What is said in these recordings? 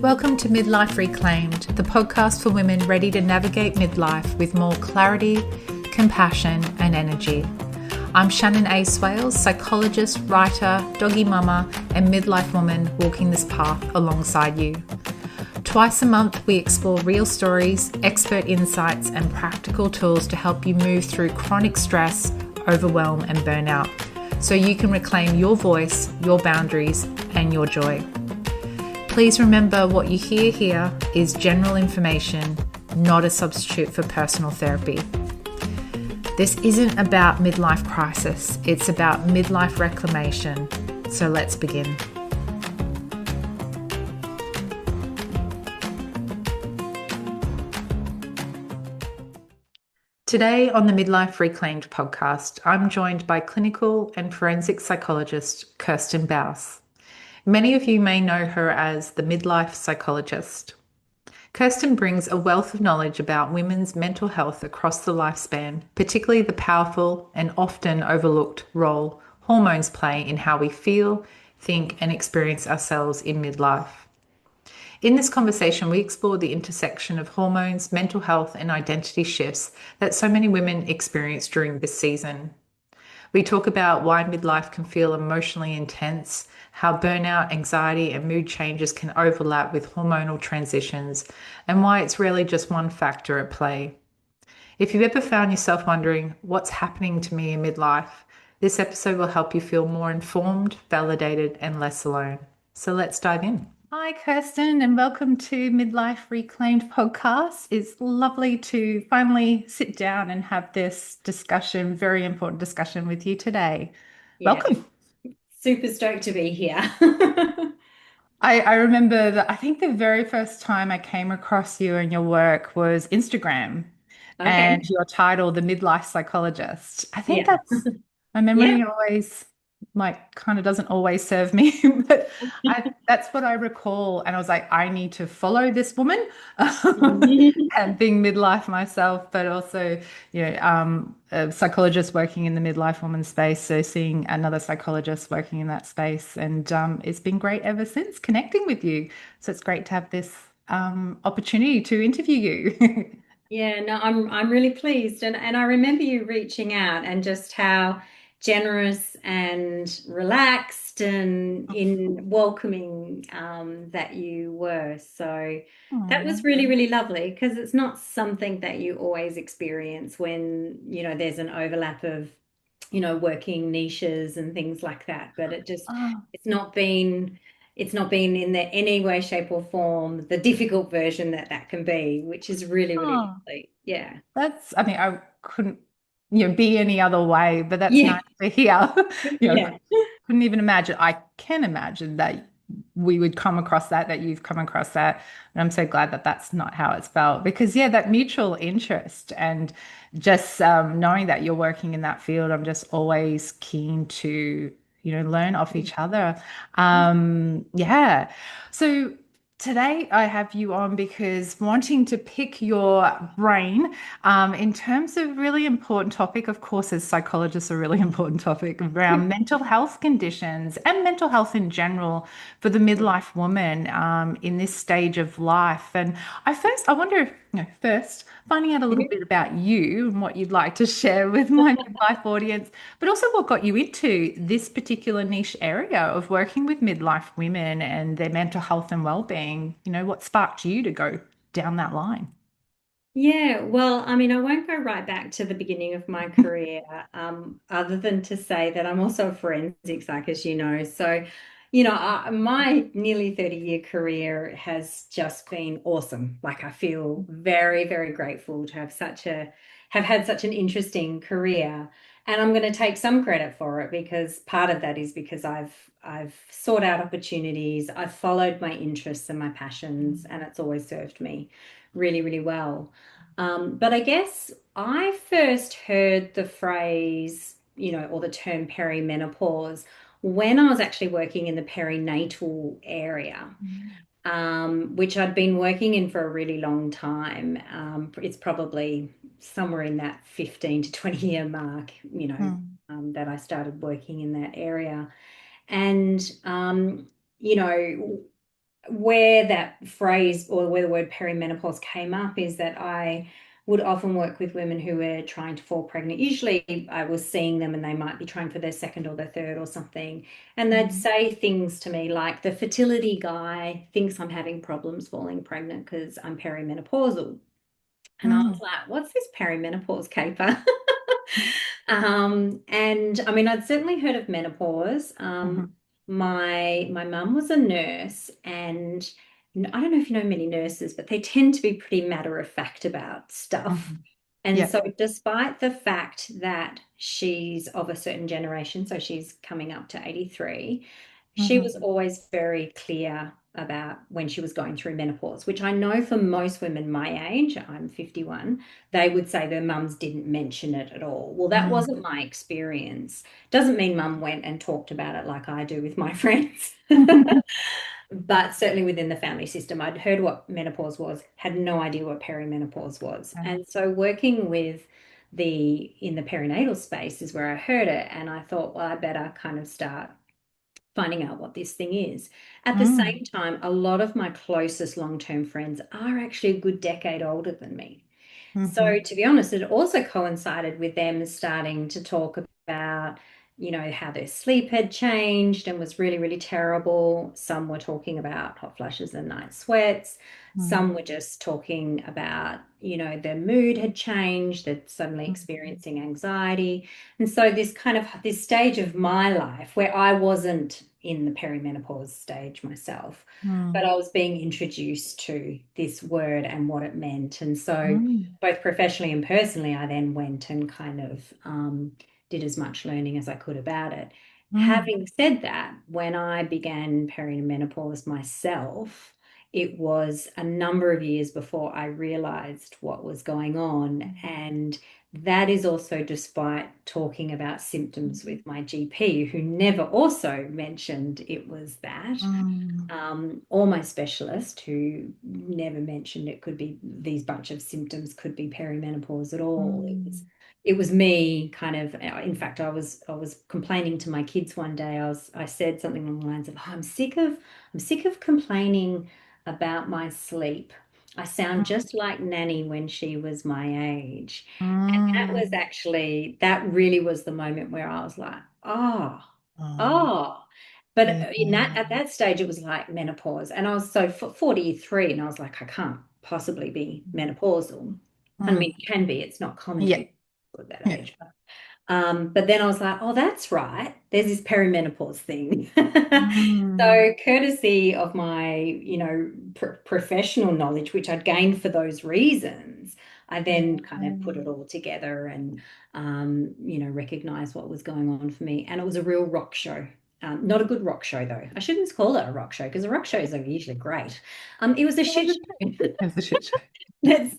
Welcome to Midlife Reclaimed, the podcast for women ready to navigate midlife with more clarity, compassion, and energy. I'm Shannon A. Swales, psychologist, writer, doggy mama, and midlife woman walking this path alongside you. Twice a month, we explore real stories, expert insights, and practical tools to help you move through chronic stress, overwhelm, and burnout so you can reclaim your voice, your boundaries, and your joy. Please remember what you hear here is general information, not a substitute for personal therapy. This isn't about midlife crisis, it's about midlife reclamation. So let's begin. Today on the Midlife Reclaimed podcast, I'm joined by clinical and forensic psychologist Kirstin Bouse. Many of you may know her as the Midlife Psychologist. Kirstin brings a wealth of knowledge about women's mental health across the lifespan, particularly the powerful and often overlooked role hormones play in how we feel, think, and experience ourselves in midlife. In this conversation, we explore the intersection of hormones, mental health, and identity shifts that so many women experience during this season. We talk about why midlife can feel emotionally intense, how burnout, anxiety, and mood changes can overlap with hormonal transitions, and why it's rarely just one factor at play. If you've ever found yourself wondering, what's happening to me in midlife? This episode will help you feel more informed, validated, and less alone. So let's dive in. Hi, Kirstin, and welcome to Midlife Reclaimed Podcast. It's lovely to finally sit down and have this discussion, very important discussion with you today. Yeah, Welcome. super stoked to be here. I remember that I think the very first time I came across you and your work was Instagram Okay. and your title, The Midlife Psychologist. I think Yeah. that's my Yeah. memory always kind of doesn't always serve me, but that's what I recall. And I was like, I need to follow this woman and being midlife myself, but also, a psychologist working in the midlife woman space. So seeing another psychologist working in that space. And it's been great ever since connecting with you. So it's great to have this opportunity to interview you. Yeah, no, I'm really pleased. And I remember you reaching out and just how generous and relaxed and in welcoming that you were. So that was Aw. really, really lovely because it's not something that you always experience when, there's an overlap of, working niches and things like that. But Oh, it's not been in any way, shape, or form the difficult version that can be, which is really, really oh. lovely. Yeah. I mean, I couldn't, be any other way, but that's Yeah. nice to hear. Yeah. Couldn't even imagine. I can imagine that we would come across that you've come across that. And I'm so glad that that's not how it's felt because, yeah, that mutual interest and just knowing that you're working in that field, I'm just always keen to, learn off each other. Yeah. So, today I have you on because wanting to pick your brain in terms of really important topic, of course, as psychologists, a really important topic around mental health conditions and mental health in general for the midlife woman in this stage of life. And I wonder if, first finding out a little bit about you and what you'd like to share with my midlife audience, but also what got you into this particular niche area of working with midlife women and their mental health and well-being. What sparked you to go down that line? Yeah, well, I mean, I won't go right back to the beginning of my career, other than to say that I'm also a forensic psych, as you know. So, my nearly 30-year career has just been awesome. Like, I feel very, very grateful to have had such an interesting career. And I'm going to take some credit for it because part of that is because I've sought out opportunities, I've followed my interests and my passions, and it's always served me really, really well. But I guess I first heard the phrase, or the term perimenopause when I was actually working in the perinatal area, which I'd been working in for a really long time. It's probably somewhere in that 15 to 20 year mark, Mm. that I started working in that area. And, you know, where that phrase or where the word perimenopause came up is that I would often work with women who were trying to fall pregnant. Usually I was seeing them and they might be trying for their second or their third or something. And they'd Mm, say things to me like, the fertility guy thinks I'm having problems falling pregnant because I'm perimenopausal. And I was mm, like, what's this perimenopause caper? And I mean, I'd certainly heard of menopause. mhm, My mum was a nurse, and I don't know if you know many nurses, but they tend to be pretty matter of fact about stuff. mhm. And Yeah. so, despite the fact that she's of a certain generation, so she's coming up to 83, she was Mhm, always very clear about when she was going through menopause, which I know for most women my age, I'm 51, they would say their mums didn't mention it at all. Well, that mm. wasn't my experience. Doesn't mean mum went and talked about it like I do with my friends. But certainly within the family system, I'd heard what menopause was, had no idea what perimenopause was. Okay. And so working with in the perinatal space is where I heard it. And I thought, well, I better kind of start finding out what this thing is. At the Mm, same time, a lot of my closest long-term friends are actually a good decade older than me. So, mhm, to be honest, it also coincided with them starting to talk about, how their sleep had changed and was really, really terrible. Some were talking about hot flushes and night sweats. mm, Some were just talking about, their mood had changed, they're suddenly mm, experiencing anxiety. And so this stage of my life where I wasn't in the perimenopause stage myself, but mm, I was being introduced to this word and what it meant. And so mm, both professionally and personally, I then went and kind of did as much learning as I could about it. mm, Having said that, when I began perimenopause myself, it was a number of years before I realized what was going on. And that is also despite talking about symptoms with my GP, who never also mentioned it was that, mm, or my specialist, who never mentioned it could be these bunch of symptoms could be perimenopause at all. mm, It was me kind of, in fact, I was complaining to my kids one day. I said something along the lines of, oh, I'm sick of complaining about my sleep. I sound mm, just like Nanny when she was my age. And mm. that really was the moment where I was like, oh, Oh, oh. But yeah. at that stage, it was like menopause. And I was so 43, and I was like, I can't possibly be menopausal. I Mm, mean, it can be, it's not common to yeah. be at that Yeah. age. But then I was like, oh, that's right. There's this perimenopause thing. Mm, So, courtesy of my, professional knowledge, which I'd gained for those reasons, I then yeah. kind of put it all together and, recognized what was going on for me. And it was a real rock show. Not a good rock show, though. I shouldn't call it a rock show because the rock shows are usually great. It was a shit show. It's a shit show.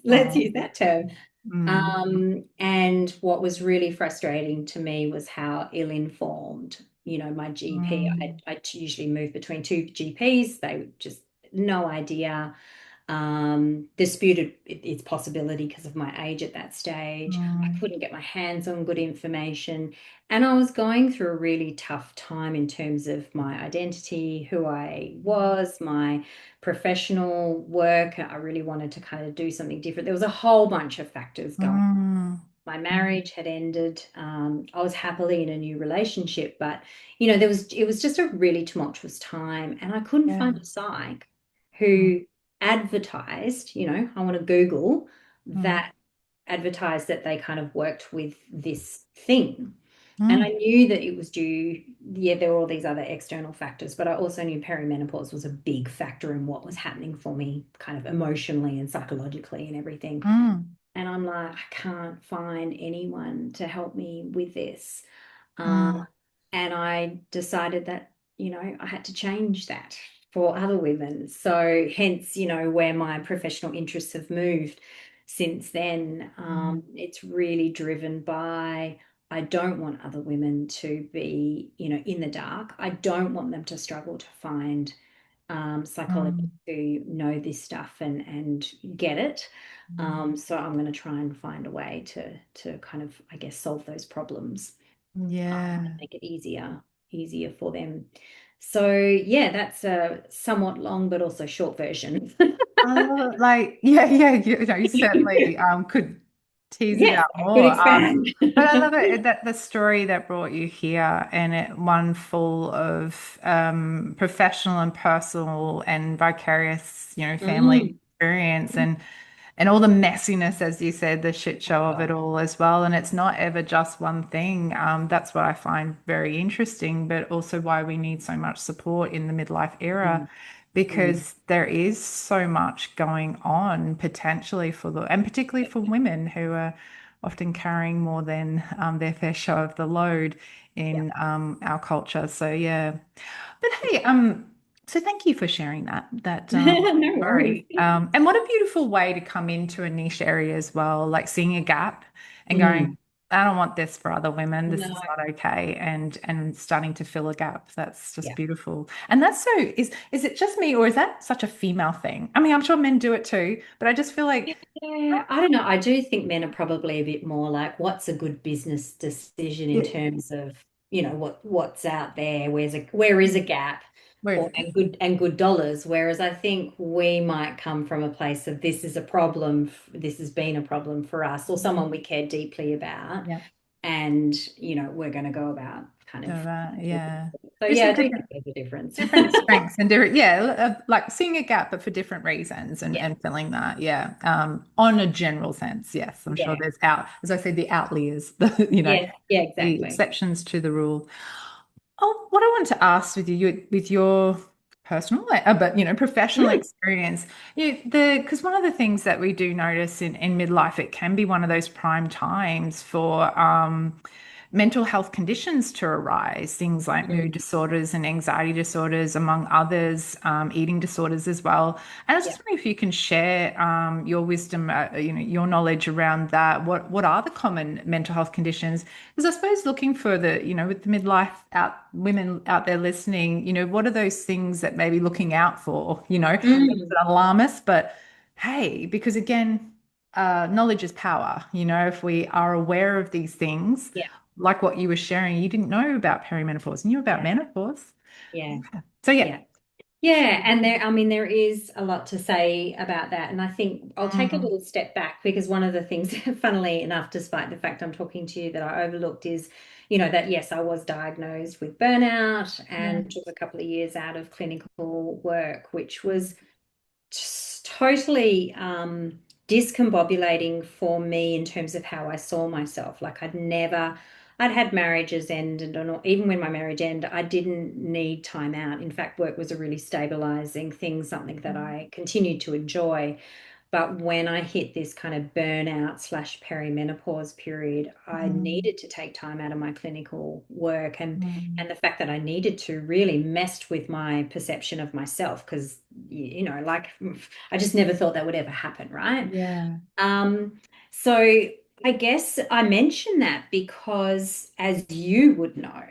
Let's Oh. use that term. Mm, And what was really frustrating to me was how ill-informed, my GP. mm, I usually move between two GPs. They just no idea. Disputed its possibility because of my age at that stage. I mm, couldn't get my hands on good information. And I was going through a really tough time in terms of my identity, who I was, my professional work. I really wanted to kind of do something different. There was a whole bunch of factors going. mm, My mm. marriage had ended. I was happily in a new relationship, but it was just a really tumultuous time, and I couldn't find Yeah. a psych Mm, who advertised. I want to Google mm, that advertised that they kind of worked with this thing. And I mm, knew that it was due, yeah, there were all these other external factors, but I also knew perimenopause was a big factor in what was happening for me, kind of emotionally and psychologically and everything. mm, And I'm like, I can't find anyone to help me with this. Um, mm, and I decided that, I had to change that for other women. So hence, where my professional interests have moved since then. mm, It's really driven by I don't want other women to be, in the dark. I don't want them to struggle to find psychologists mm, who know this stuff and get it. mm. So I'm going to try and find a way to kind of, I guess, solve those problems, Yeah. make it easier for them. So yeah, that's a somewhat long but also short version. Like, yeah, yeah, you certainly could tease it Yes, out I could more. expand. But I love it that the story that brought you here, and it one full of professional and personal and vicarious, family Mm. experience, and all the messiness, as you said, the shit Oh show of it God. all as well. And it's not ever just one thing. That's what I find very interesting, but also why we need so much support in the midlife era, Mm. Mm. because there is so much going on potentially and particularly for women who are often carrying more than their fair share of the load Yeah. in our culture. So yeah, but hey, so thank you for sharing that No worries. story. And what a beautiful way to come into a niche area as well, like seeing a gap and going, Mm. I don't want this for other women. This is No. not okay, and starting to fill a gap. That's just Yeah. beautiful. And that's so is it just me, or is that such a female thing? I mean, I'm sure men do it too, but I just feel like Yeah, I don't know. I do think men are probably a bit more like, what's a good business decision in yeah, terms of, what's out there, where is a gap, where is or it? and good dollars. Whereas I think we might come from a place of this is a problem, this has been a problem for us, or someone we care deeply about, Yeah. and we're going to go about kind So of. yeah. So Just yeah, a I do think different there's a difference. different strengths and different, yeah, like seeing a gap, but for different reasons, and, Yeah, and filling that, yeah. On a general sense, yes, I'm sure yeah, there's as I said, the outliers, the yeah, yeah, the exactly. exceptions to the rule. Oh, what I want to ask with your personal, but professional Mm, experience, because one of the things that we do notice in midlife, it can be one of those prime times for mental health conditions to arise, things like mood mm, disorders and anxiety disorders, among others, eating disorders as well. And I was yeah. just wondering if you can share your wisdom, your knowledge around that. What are the common mental health conditions? Because I suppose looking for with the midlife women out there listening, what are those things that maybe looking out for? Maybe it's Mm. an alarmist, but hey, because again, knowledge is power. If we are aware of these things, Yeah, like what you were sharing, you didn't know about perimenopause, and you knew about yeah, menopause. yeah, Yeah. So yeah. yeah. Yeah, and I mean, there is a lot to say about that. And I think I'll take a Mm, little step back because one of the things, funnily enough, despite the fact I'm talking to you, that I overlooked is, that yes, I was diagnosed with burnout yeah. and took a couple of years out of clinical work, which was just totally discombobulating for me in terms of how I saw myself. Like I'd had marriages end, and even when my marriage ended, I didn't need time out. In fact, work was a really stabilizing thing, something that I continued to enjoy. But when I hit this kind of burnout slash perimenopause period, I Mm, needed to take time out of my clinical work, mm, and the fact that I needed to really messed with my perception of myself because like I just never thought that would ever happen, right? yeah. Um, so I guess I mention that because, as you would know,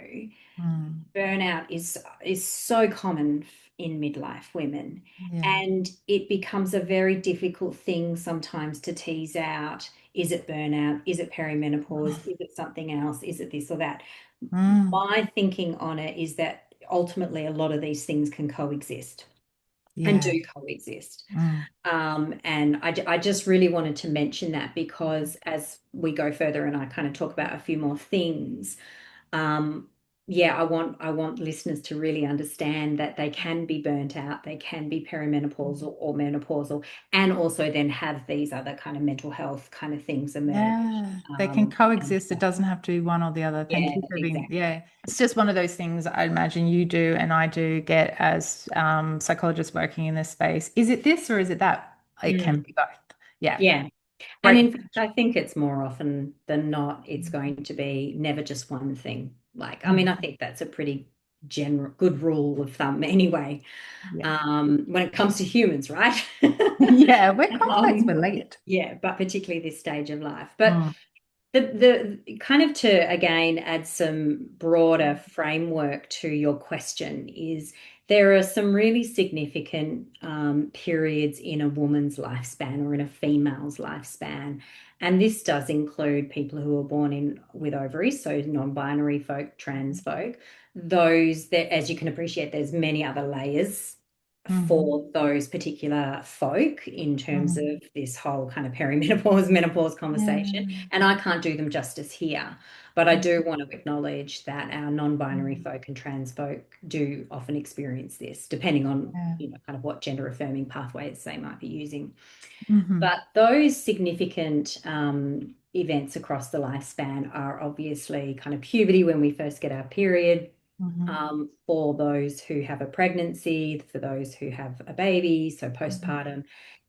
Mm, burnout is so common in midlife women, yeah. and it becomes a very difficult thing sometimes to tease out. Is it burnout? Is it perimenopause? Is it something else? Is it this or that? Mm, My thinking on it is that ultimately a lot of these things can coexist and yeah. do coexist. Mm, And I just really wanted to mention that because as we go further and I kind of talk about a few more things, um, yeah, I want listeners to really understand that they can be burnt out, they can be perimenopausal or menopausal, and also then have these other kind of mental health kind of things emerge. yeah, they can And coexist. It doesn't have to be one or the other. Thank yeah, you for being, exactly. yeah. It's just one of those things I imagine you do and I do get as psychologists working in this space. Is it this or is it that? It can Mm, be both. Yeah, yeah. And great. in fact, I think it's more often than not, it's going to be never just one thing. Like, I mean, I Mhm. think that's a pretty general good rule of thumb anyway, Yeah. when it comes to humans, right? Yeah, we're complex, we're Um, layered. yeah, but particularly this stage of life. But Mm. The kind of to again add some broader framework to your question is there are some really significant periods in a woman's lifespan or in a female's lifespan. And this does include people who are born in with ovaries, so non-binary folk, trans folk. Those that, as you can appreciate, there's many other layers Mm-hmm. for those particular folk in terms Mm-hmm. of this whole kind of perimenopause, menopause conversation. Yeah. And I can't do them justice here, but I do want to acknowledge that our non-binary Mm-hmm. folk and trans folk do often experience this, depending on, Yeah. kind of what gender affirming pathways they might be using. Mm-hmm. But those significant events across the lifespan are obviously kind of puberty when we first get our period, Mm-hmm. for those who have a pregnancy, for those who have a baby, so Mm-hmm. postpartum,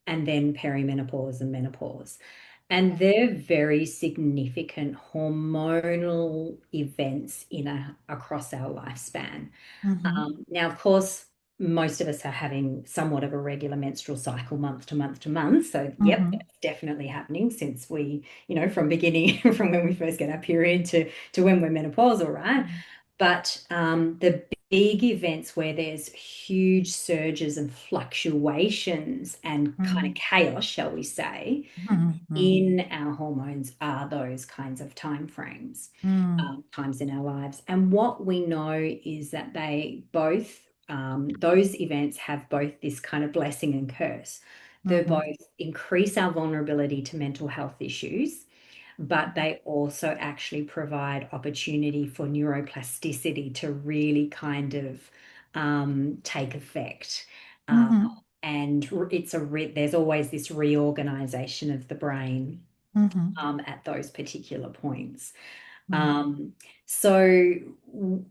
and then perimenopause and menopause. And they're very significant hormonal events across our lifespan. Mm-hmm. Now, of course, most of us are having somewhat of a regular menstrual cycle month to month to month. So, yep, Mm-hmm. that's definitely happening since we, from beginning, from when we first get our period to when we're menopausal, right? But the big events where there's huge surges and fluctuations and kind of Mm-hmm. chaos, shall we say, Mm-hmm. in our hormones are those kinds of time frames, times in our lives. And what we know is that they both, those events have both this kind of blessing and curse. They Mm-hmm. both increase our vulnerability to mental health issues, but they also actually provide opportunity for neuroplasticity to really kind of take effect. Uh, Mm-hmm. and there's always this reorganization of the brain Mm-hmm. at those particular points. Mm-hmm. Um, so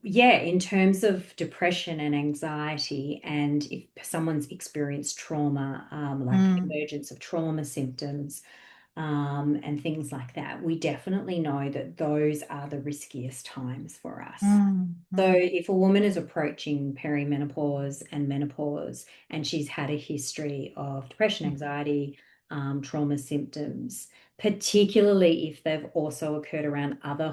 yeah, in terms of depression and anxiety, and if someone's experienced trauma, like Mm-hmm. emergence of trauma symptoms, and things like that, we definitely know that those are the riskiest times for us. So Mm-hmm. if a woman is approaching perimenopause and menopause and she's had a history of depression, anxiety, trauma symptoms, particularly if they've also occurred around other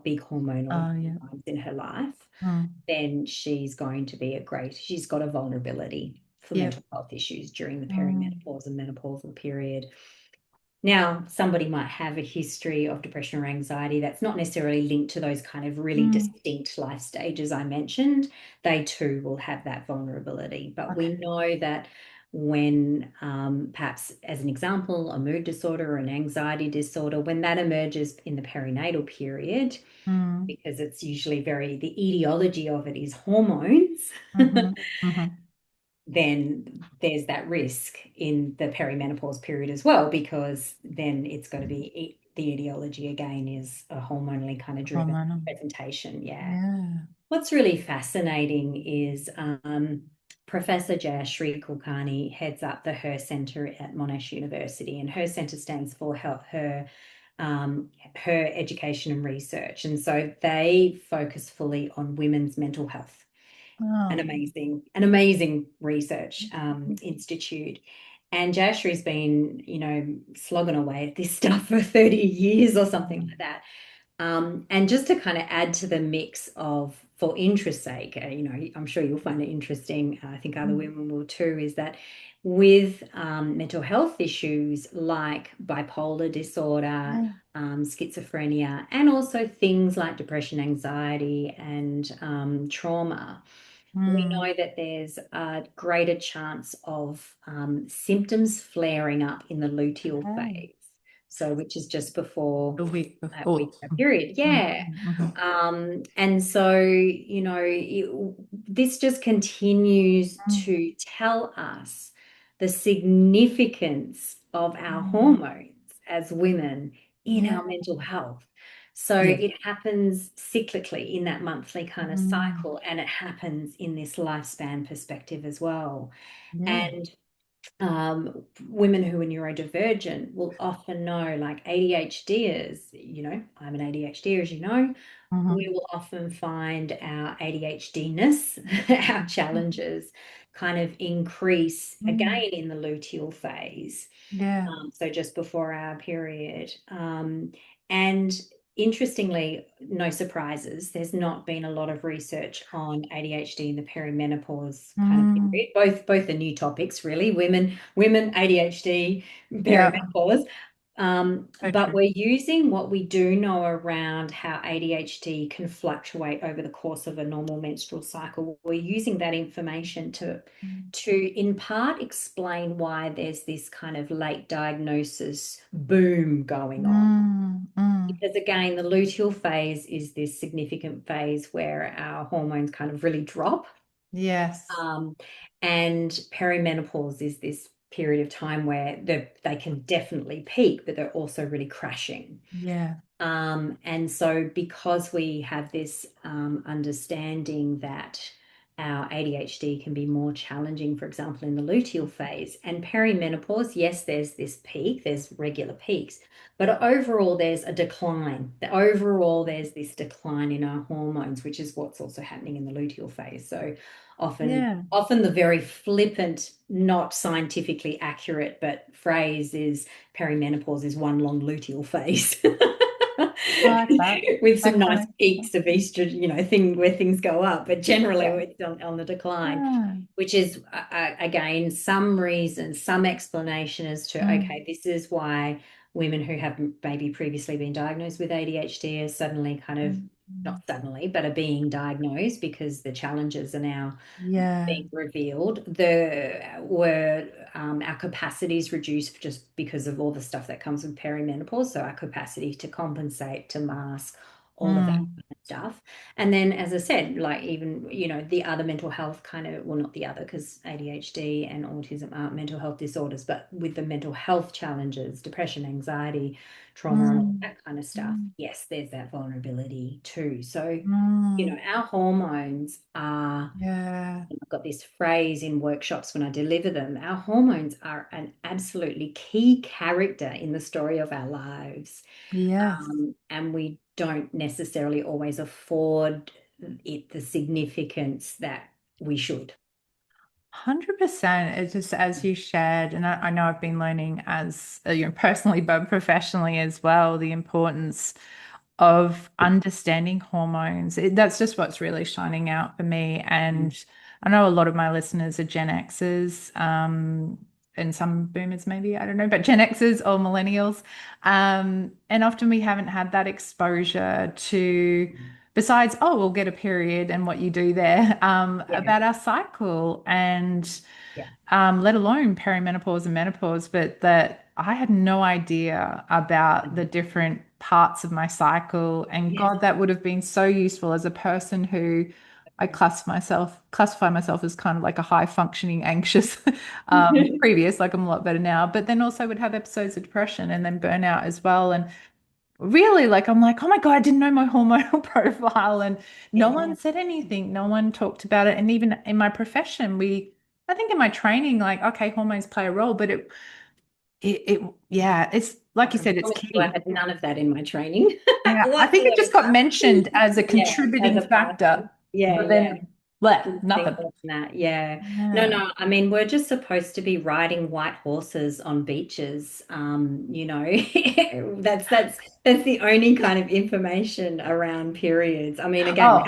big hormonal Oh, yeah. times in her life, Mm. then she's got a vulnerability for Yep. mental health issues during the Mm. perimenopause and menopausal period. Now, somebody might have a history of depression or anxiety that's not necessarily linked to those kind of really Mm. distinct life stages I mentioned. They too will have that vulnerability. But we Okay. know that when, perhaps, as an example, a mood disorder or an anxiety disorder, when that emerges in the perinatal period, Mm. because it's usually the etiology of it is hormones, Mm-hmm. Mm-hmm. then there's that risk in the perimenopause period as well, because then it's going to be the etiology again is a hormonally kind of driven Hormonal. presentation. Yeah. Yeah. What's really fascinating is Professor Jayashri Kulkarni heads up the Her Center at Monash University, and Her Center stands for her education and research. And so they focus fully on women's mental health, Oh. an amazing research institute. And Jayashree's been, slogging away at this stuff for 30 years or something like that. And just to kind of add to the mix of, for interest's sake, I'm sure you'll find it interesting. I think other Mm. women will too, is that with mental health issues like bipolar disorder, Yeah. schizophrenia, and also things like depression, anxiety, and trauma, we Mm. know that there's a greater chance of symptoms flaring up in the luteal Okay. phase. So, which is just before The week that before. week period. Yeah. Mm-hmm. And so, this just continues Mm. to tell us the significance of our Mm. hormones as women in Yeah. our mental health. So Yeah. it happens cyclically in that monthly kind of Mm. cycle, and it happens in this lifespan perspective as well. Yeah. And women who are neurodivergent will often know, like ADHDers, I'm an ADHD, as you know, we Mm-hmm. will often find our ADHD-ness, our challenges kind of increase Mm. again in the luteal phase. Yeah. So just before our period. And interestingly, no surprises, there's not been a lot of research on ADHD in the perimenopause kind of Mm. period. Both are new topics, really. Women, ADHD, Yeah. perimenopause. So But true. we're using what we do know around how ADHD can fluctuate over the course of a normal menstrual cycle. We're using that information to in part explain why there's this kind of late diagnosis boom going on. Mm. Mm. Because again, the luteal phase is this significant phase where our hormones kind of really drop. Yes. Um, and perimenopause is this period of time where they can definitely peak, but they're also really crashing. Yeah. And so, because we have this understanding that our ADHD can be more challenging, for example, in the luteal phase and perimenopause, yes, there's this peak, there's regular peaks, but overall, there's a decline. Overall, there's this decline in our hormones, which is what's also happening in the luteal phase. So, Yeah. often the very flippant, not scientifically accurate, but phrase is perimenopause is one long luteal phase. I like that. With some That nice kind of. peaks of estrogen, thing where things go up, but generally Yeah. it's on the decline, Mm. which is again some reason, some explanation as to Mm. okay, this is why women who have maybe previously been diagnosed with ADHD are suddenly kind of Mm. not suddenly, but are being diagnosed because the challenges are now Yeah. being revealed. There were our capacities reduced just because of all the stuff that comes with perimenopause. So our capacity to compensate, to mask, all of that Mm. kind of stuff. And then, as I said, like even, the other mental health kind of, well, not the other, because ADHD and autism aren't mental health disorders, but with the mental health challenges, depression, anxiety, trauma, and all Mm. that kind of stuff, Mm. yes, there's that vulnerability too. So, Mm. our hormones are, Yeah. I've got this phrase in workshops when I deliver them. Our hormones are an absolutely key character in the story of our lives. Yes. And we don't necessarily always afford it the significance that we should. 100%. It's just as you shared, and I know I've been learning as personally, but professionally as well, the importance of understanding hormones. That's just what's really shining out for me. And I know a lot of my listeners are Gen Xers, and some boomers maybe, I don't know, but Gen Xers or millennials. And often we haven't had that exposure to, besides, oh, we'll get a period and what you do there, Yeah, about our cycle and yeah. let alone perimenopause and menopause, but that I had no idea about the different parts of my cycle. And Yes. God, that would have been so useful as a person who I classify myself as kind of like a high functioning anxious previous, like I'm a lot better now, but then also would have episodes of depression and then burnout as well. And really, like, I'm like, oh my God, I didn't know my hormonal profile. And no Yeah. one said anything. No one talked about it. And even in my profession, I think in my training, like, okay, hormones play a role, but yeah, it's I like you can said, it's promise you I key. had none of that in my training Yeah, I think it just whatsoever. got mentioned as a Yeah, as contributing a factor, part. Yeah, but yeah. then, bleh, Didn't think nothing. more than that. Yeah. No, Yeah. no. I mean, we're just supposed to be riding white horses on beaches. That's the only kind of information around periods. I mean, again, Oh.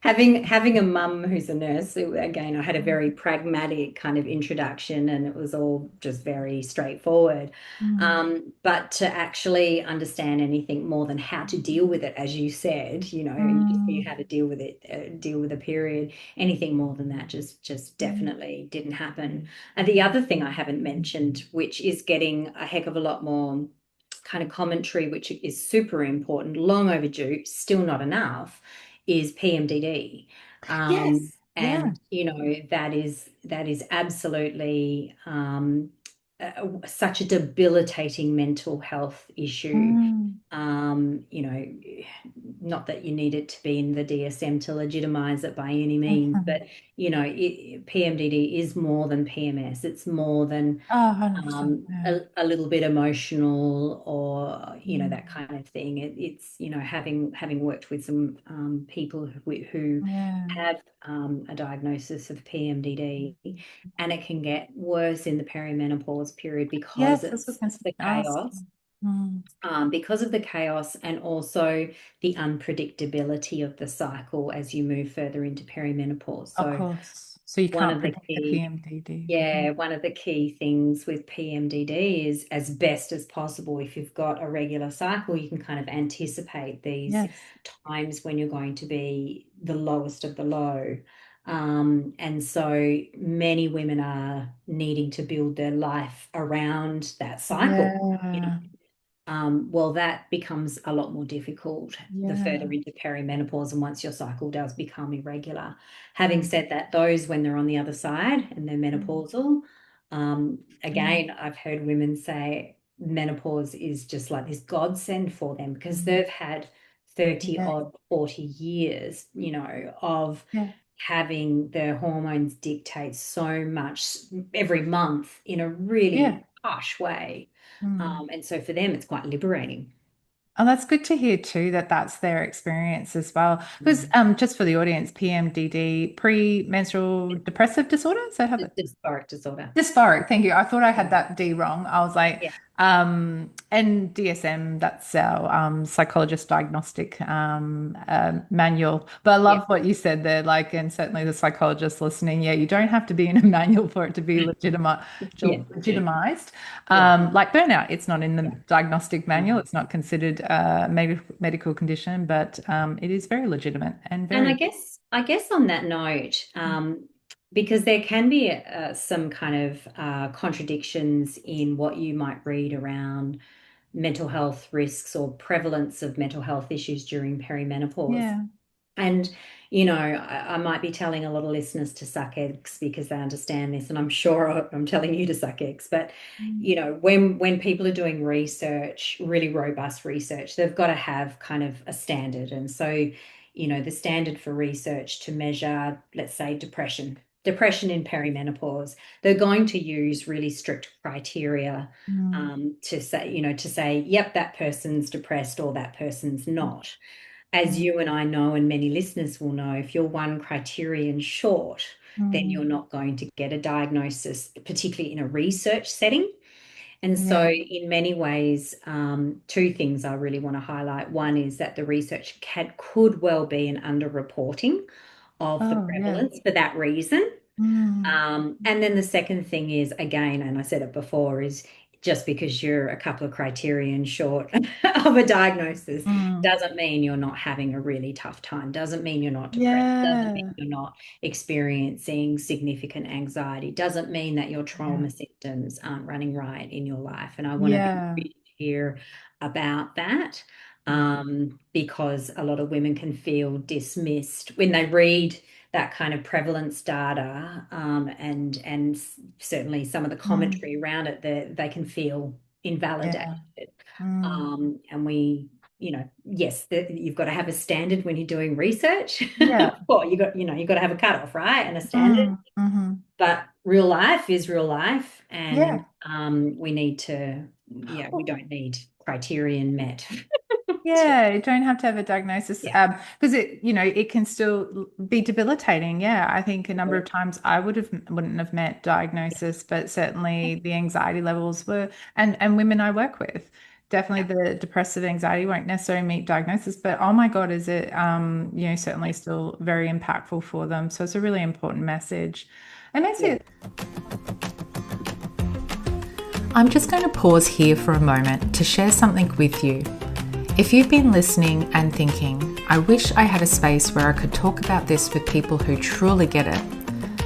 having a mum who's a nurse, again, I had a very pragmatic kind of introduction and it was all just very straightforward. Mm. But to actually understand anything more than how to deal with it, as you said, you just knew Mm. how to deal with it, deal with a period. Anything more than that just definitely didn't happen. And the other thing I haven't mentioned, which is getting a heck of a lot more kind of commentary, which is super important, long overdue, still not enough, is PMDD. Yes. Yeah. And that is absolutely such a debilitating mental health issue. Mm. Um, you know, Not that you need it to be in the DSM to legitimize it by any means, but Mhm. PMDD is more than PMS. It's more than Oh, 100%. Yeah. a little bit emotional or Mm. that kind of thing. It's having worked with some people who Yeah. have a diagnosis of PMDD, and it can get worse in the perimenopause period because Yes, that's what it's I was the going to ask. chaos. Mm. because of the chaos and also the unpredictability of the cycle as you move further into perimenopause. Of So course. So you one can't of the predict the key PMDD. Yeah, one of the key things with PMDD is, as best as possible, if you've got a regular cycle, you can kind of anticipate these Yes. times when you're going to be the lowest of the low. And so many women are needing to build their life around that cycle. You know, Yeah. well, that becomes a lot more difficult the Yeah. further into perimenopause and once your cycle does become irregular. Having Mm. said that, those when they're on the other side and they're Mm. menopausal, Mm. again, I've heard women say menopause is just like this godsend for them because Mm. they've had 30 Yeah. odd 40 years, of Yeah. having their hormones dictate so much every month in a Yeah. really harsh way. Mm. And so for them, it's quite liberating. Oh, that's good to hear too, that that's their experience as well. Because Mm. just for the audience, PMDD, premenstrual depressive disorder. So have it. Dysphoric disorder. Dysphoric, thank you. I thought I had Yeah. that D wrong. I was like, Yeah. and DSM, that's our psychologist diagnostic manual. But I Yeah. love what you said there, like, and certainly the psychologist listening, yeah, you don't have to be in a manual for it to be Yeah. legitimized. Yeah. Like burnout, it's not in the Yeah. diagnostic manual. Mhm. It's not considered a medical condition, but it is very legitimate and And I very. guess on that note, because there can be some kind of contradictions in what you might read around mental health risks or prevalence of mental health issues during perimenopause. Yeah. And, I might be telling a lot of listeners to suck eggs because they understand this, and I'm sure I'm telling you to suck eggs. But, Mm. when people are doing research, really robust research, they've got to have kind of a standard. And so, the standard for research to measure, let's say, depression in perimenopause, they're going to use really strict criteria Mm. to say, yep, that person's depressed or that person's not. As Mm. you and I know, and many listeners will know, if you're one criterion short, then Mm. you're not going to get a diagnosis, particularly in a research setting. And so, Yeah. in many ways, two things I really want to highlight. One is that the research could well be an underreporting of the Oh, yeah. prevalence for that reason. Mm. And then the second thing is, again, and I said it before, is just because you're a couple of criterion short of a diagnosis Mm. doesn't mean you're not having a really tough time, doesn't mean you're not depressed, doesn't mean Yeah. you're not experiencing significant anxiety, doesn't mean that your Yeah. trauma symptoms aren't running riot in your life. And I want to be Yeah. really clear about that, Mm. because a lot of women can feel dismissed when they read that kind of prevalence data, and certainly some of the Mm. commentary around it, they can feel Yeah. invalidated. Mm. And yes, you've got to have a standard when you're doing research. Yeah. Well, you got to have a cutoff, right? And a standard. Mm. Hmm. But real life is real life, and Yeah. we need to, yeah, we don't need criterion met. Yeah, you don't have to have a diagnosis Yeah. because it can still be debilitating. Yeah, I think a number of times I wouldn't have met diagnosis, but certainly the anxiety levels were, and women I work with, definitely Yeah. the depressive anxiety won't necessarily meet diagnosis, but oh my God, is it certainly still very impactful for them. So it's a really important message. And makes Yeah. it. I'm just going to pause here for a moment to share something with you. If you've been listening and thinking, I wish I had a space where I could talk about this with people who truly get it,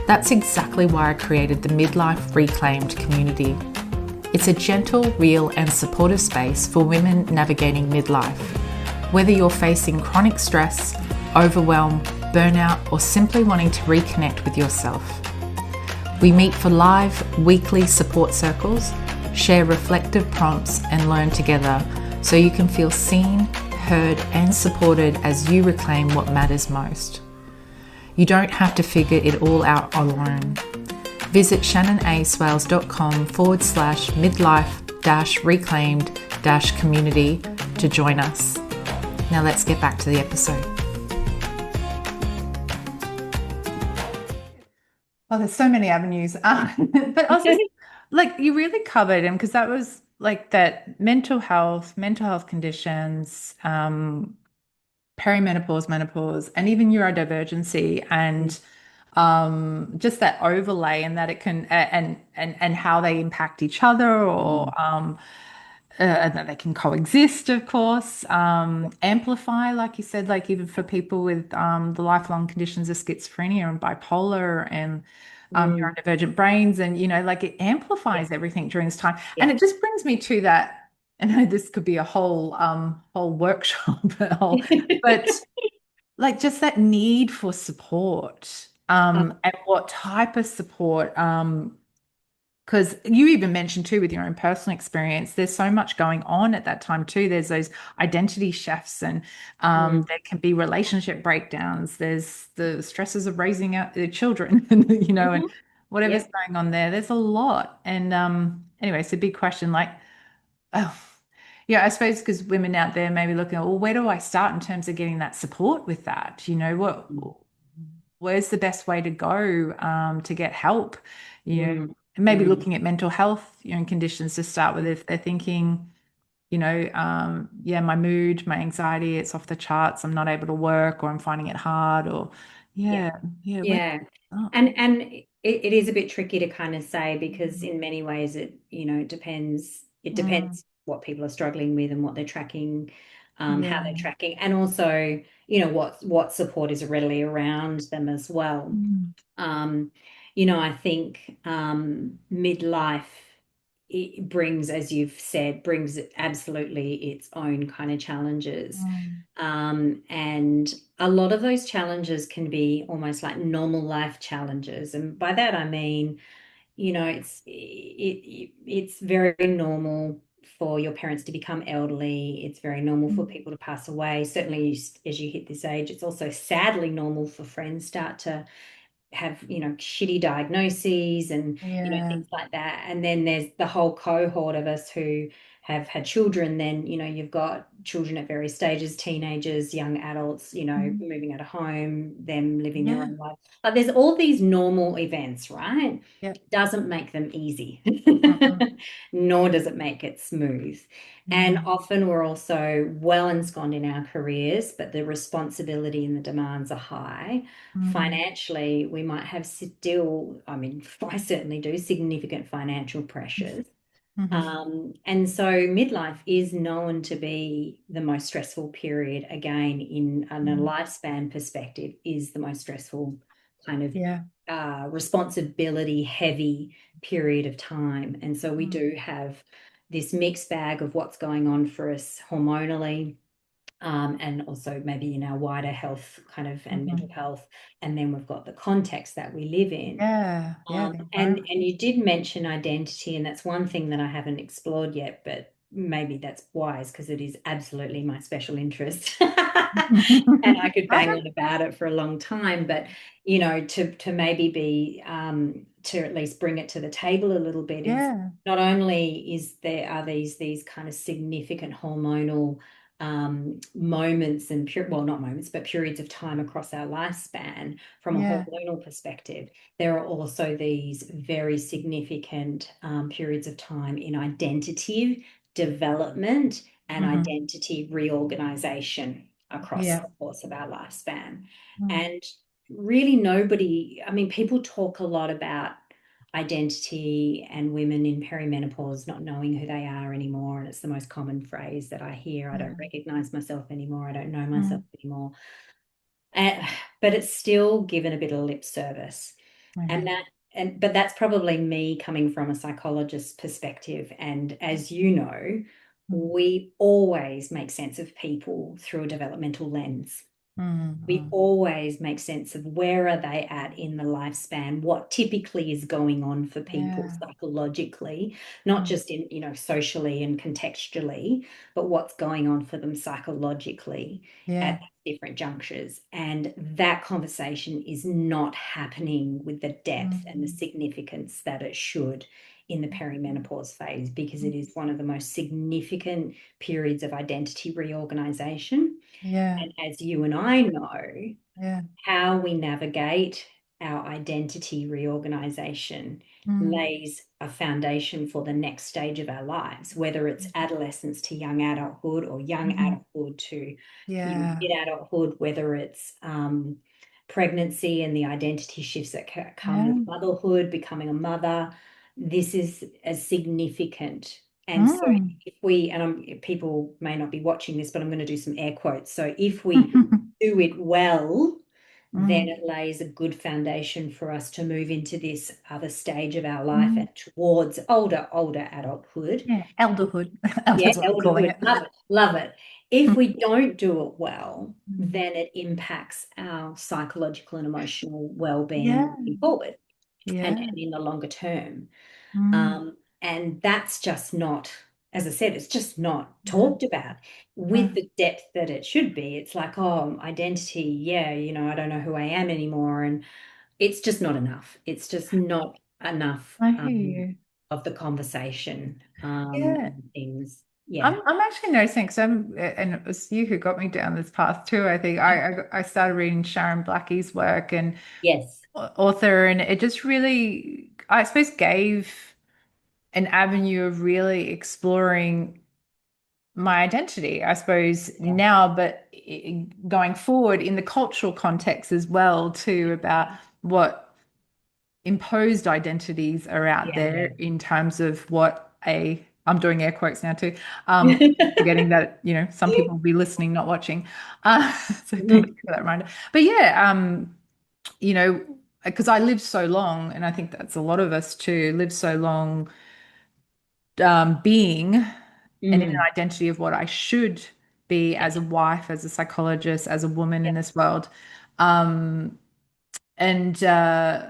that's exactly why I created the Midlife Reclaimed community. It's a gentle, real, and supportive space for women navigating midlife. Whether you're facing chronic stress, overwhelm, burnout, or simply wanting to reconnect with yourself. We meet for live, weekly support circles, share reflective prompts, and learn together so you can feel seen, heard, and supported as you reclaim what matters most. You don't have to figure it all out alone. Visit shannonaswales.com/midlife-reclaimed-community to join us. Now let's get back to the episode. Oh, there's so many avenues. But I was just like, you really covered them because that was like that mental health conditions, perimenopause, menopause, and even neurodivergency, and just that overlay, and that it can and how they impact each other, or and that they can coexist, of course, amplify, like you said, like even for people with the lifelong conditions of schizophrenia and bipolar and Mm. neurodivergent brains, and like it Yeah. amplifies everything during this time. And Yeah. it just brings me to that. I know this could be a whole workshop, but like just that need for support, and what type of support, because you even mentioned too with your own personal experience, there's so much going on at that time too. There's those identity shifts, and Mm. there can be relationship breakdowns. There's the stresses of raising out the children, and and Mhm. whatever's Yep. going on there. There's a lot. And anyway, it's a big question. Like, oh, yeah, I suppose because women out there may be looking, well, where do I start in terms of getting that support with that? Where's the best way to go to get help? Mm. And maybe Mm. looking at mental health, and conditions to start with if they're thinking, yeah, my mood, my anxiety, it's off the charts. I'm not able to work, or I'm finding it hard, or Yeah. yeah, where Yeah. oh, And it is a bit tricky to kind of say because in many ways it mm, depends what people are struggling with and what they're tracking, how they're yeah, tracking, and also, what support is readily around them as well. mm, Um, I think midlife, it brings, as you've said, brings absolutely its own kind of challenges. mm, And a lot of those challenges can be almost like normal life challenges. And by that, I mean, it's very normal for your parents to become elderly. It's very normal for mm, people to pass away. Certainly, as you hit this age, it's also sadly normal for friends start to have shitty diagnoses and yeah, things like that. And then there's the whole cohort of us who have had children. Then you've got children at various stages, teenagers, young adults, mm, moving out of home, them living their yeah, own life. Like there's all these normal events, right? yeah, Doesn't make them easy, mm, nor does it make it smooth. And mm, often we're also well ensconced in our careers, but the responsibility and the demands are high. mm, Financially, we might have still, I mean, I certainly do, significant financial pressures. mhm, And so midlife is known to be the most stressful period, again, in a mm, lifespan perspective, is the most stressful kind of yeah, responsibility heavy period of time. And so we mm, do have this mixed bag of what's going on for us hormonally, and also maybe in our wider health kind of and mental mhm. health. And then we've got the context that we live in. Yeah, yeah, the environment. And you did mention identity, and that's one thing that I haven't explored yet, but maybe that's wise because it is absolutely my special interest. And I could bang Okay. on about it for a long time, but to maybe be to at least bring it to the table a little bit is Yeah. not only are these kind of significant hormonal moments and well, not moments, but periods of time across our lifespan from a Yeah. hormonal perspective. There are also these very significant periods of time in identity development and Hmm. identity reorganization across Yeah. the course of our lifespan. Mm. And really, nobody, I mean, people talk a lot about identity and women in perimenopause not knowing who they are anymore. And it's the most common phrase that I hear. I don't Yeah. recognize myself anymore. I don't know myself Mm. anymore. Uh, but it's still given a bit of lip service. And Okay. but that's probably me coming from a psychologist's perspective. And as you know, Mm. we always make sense of people through a developmental lens. Mm. We Mm. always make sense of where are they at in the lifespan, what typically is going on for people Yeah. psychologically, not Mm. just in, socially and contextually, but what's going on for them psychologically Yeah. at different junctures. And that conversation is not happening with the depth and the Mm. significance that it should in the perimenopause phase, because it is one of the most significant periods of identity reorganization. Yeah. And as you and I know, Yeah. how we navigate our identity reorganization Mm. lays a foundation for the next stage of our lives, whether it's adolescence to young adulthood or young Mhm. adulthood to Yeah. mid-adulthood, whether it's pregnancy and the identity shifts that come Yeah. with motherhood, becoming a mother. This is as significant. And so Mm. if we, and people may not be watching this, but I'm going to do some air quotes. So if we do it well, then Mm. it lays a good foundation for us to move into this other stage of our life Mm. and towards older adulthood. Yeah. Elderhood. Yeah, That's what I'm calling elderhood. it. Love it. Love it. If we don't do it well, Mm. then it impacts our psychological and emotional well-being Yeah. moving forward Yeah. and in the longer term. Mm. And that's just not, as I said, it's just not Yeah. talked about with Mm. the depth that it should be. It's like, oh, identity, yeah, I don't know who I am anymore. And it's just not enough. It's just not enough I hear you. of the conversation Yeah. and things. Yeah. I'm actually noticing because and it was you who got me down this path too. I think I started reading Sharon Blackie's work and Yes. author, and it just really, I suppose, gave an avenue of really exploring my identity, I suppose, Yeah. now, but going forward in the cultural context as well, too, about what imposed identities are out there Yeah. in terms of what I'm doing air quotes now too, Yeah. forgetting that, some people will be listening, not watching. So thank you for that reminder. But yeah, you know, because I lived so long, and I think that's a lot of us too, live so long being and in an Mm. identity of what I should be Yeah. as a wife, as a psychologist, as a woman in Yeah. this world. And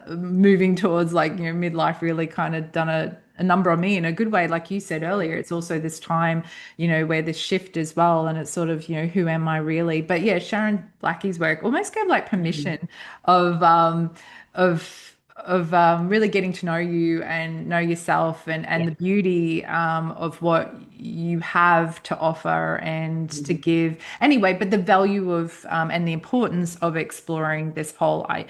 moving towards like, midlife really kind of done a number on me in a good way. Like you said earlier, it's also this time, where this shift as well. And it's sort of, who am I really? But yeah, Sharon Blackie's work almost gave like Mm. permission of, really getting to know you and know yourself and Yeah. the beauty of what you have to offer and to Mm. give anyway, but the value of and the importance of exploring this whole I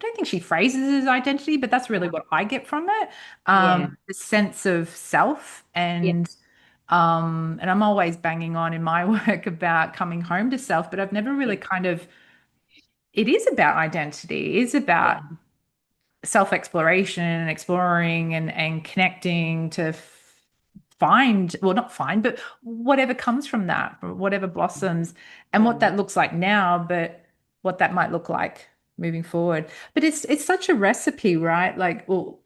don't think she phrases it as identity, but that's really what I get from it. Yeah. The sense of self Yeah. and I'm always banging on in my work about coming home to self, but I've never really Yeah. kind of, it is about identity, it is Yeah. about self-exploration and exploring and connecting to find, well, not find, but whatever comes from that, or whatever blossoms, and what Yeah. that looks like now, but what that might look like moving forward. But it's such a recipe, right? Like, well,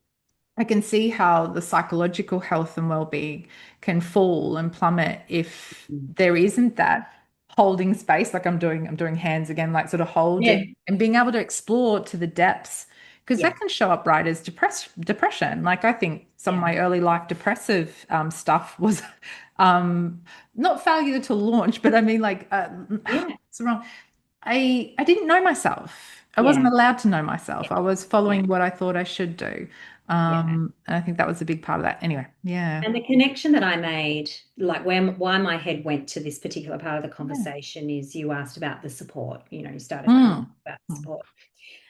I can see how the psychological health and well-being can fall and plummet if Mm. there isn't that holding space. Like I'm doing hands again, like sort of Yeah. holding and being able to explore to the depths, because Yeah. that can show up right as depression. Like I think some of Yeah. my early life depressive stuff was not failure to launch, but I mean like Yeah. it's wrong. I didn't know myself. I wasn't Yeah. allowed to know myself. I was Yeah. following what I thought I should do. Yeah. And I think that was a big part of that. Anyway, yeah. And the connection that I made, like why my head went to this particular part of the Yeah. conversation is you asked about the support. You started by asking Mm. about Mm. support.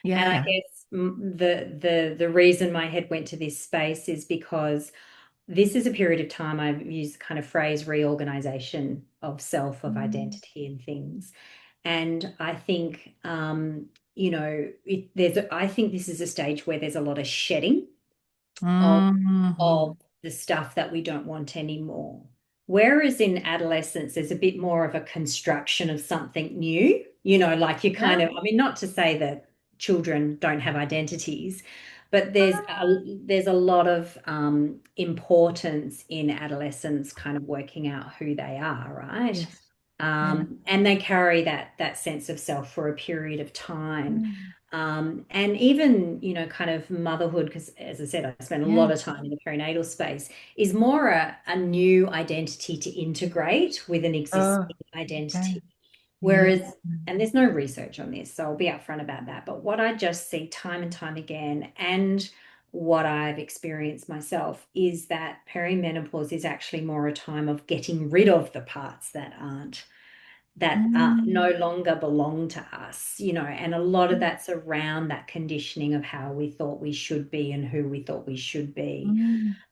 And I Yeah. guess the reason my head went to this space is because this is a period of time I've used kind of phrase reorganization of self, of Mm. identity and things. And I think I think this is a stage where there's a lot of shedding of Mhm. the stuff that we don't want anymore. Whereas in adolescence, there's a bit more of a construction of something new, like you Yeah. kind of, I mean, not to say that children don't have identities, but there's a lot of importance in adolescence kind of working out who they are, right? Yes. Yeah. And they carry that sense of self for a period of time. Mm. And even, kind of motherhood, because as I said, I spent a Yeah. lot of time in the perinatal space, is more a new identity to integrate with an Oh, existing okay. identity. Yeah. Whereas, and there's no research on this, so I'll be upfront about that. But what I just see time and time again, and what I've experienced myself, is that perimenopause is actually more a time of getting rid of the parts that aren't that no Mm, longer belong to us, and a lot of that's around that conditioning of how we thought we should be and who we thought we should be.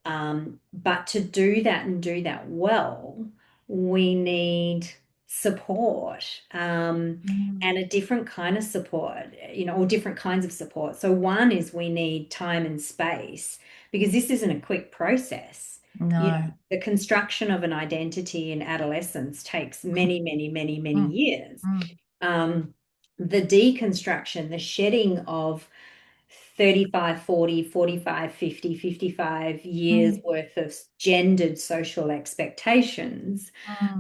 mm, But to do that and do that well, we need support, and mm. a different kind of support, or different kinds of support. So one is we need time and space because this isn't a quick process. No. The construction of an identity in adolescence takes many, many, many, many Mm, years. mm, Um, the deconstruction, the shedding of 35, 40, 45, 50, 55 years mm, worth of gendered social expectations.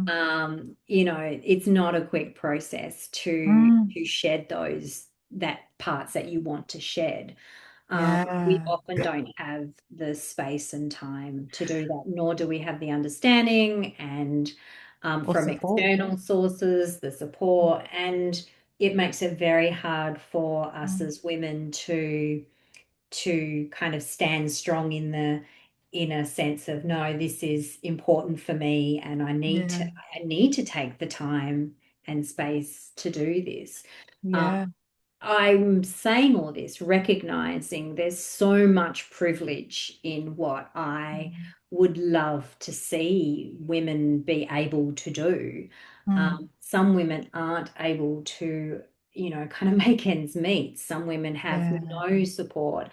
mm, It's not a quick process to mm. shed those that parts that you want to shed. We Yeah. often don't have the space and time to do that, nor do we have the understanding and Or from support. external sources, the support, and it makes it very hard for us Mm. as women to kind of stand strong in a sense of, no, this is important for me and Yeah. I need to take the time and space to do this. Um, Yeah. I'm saying all this, recognizing there's so much privilege in what I Mm, would love to see women be able to do. mm. Some women aren't able to, kind of make ends meet. Some women have Yeah. no support,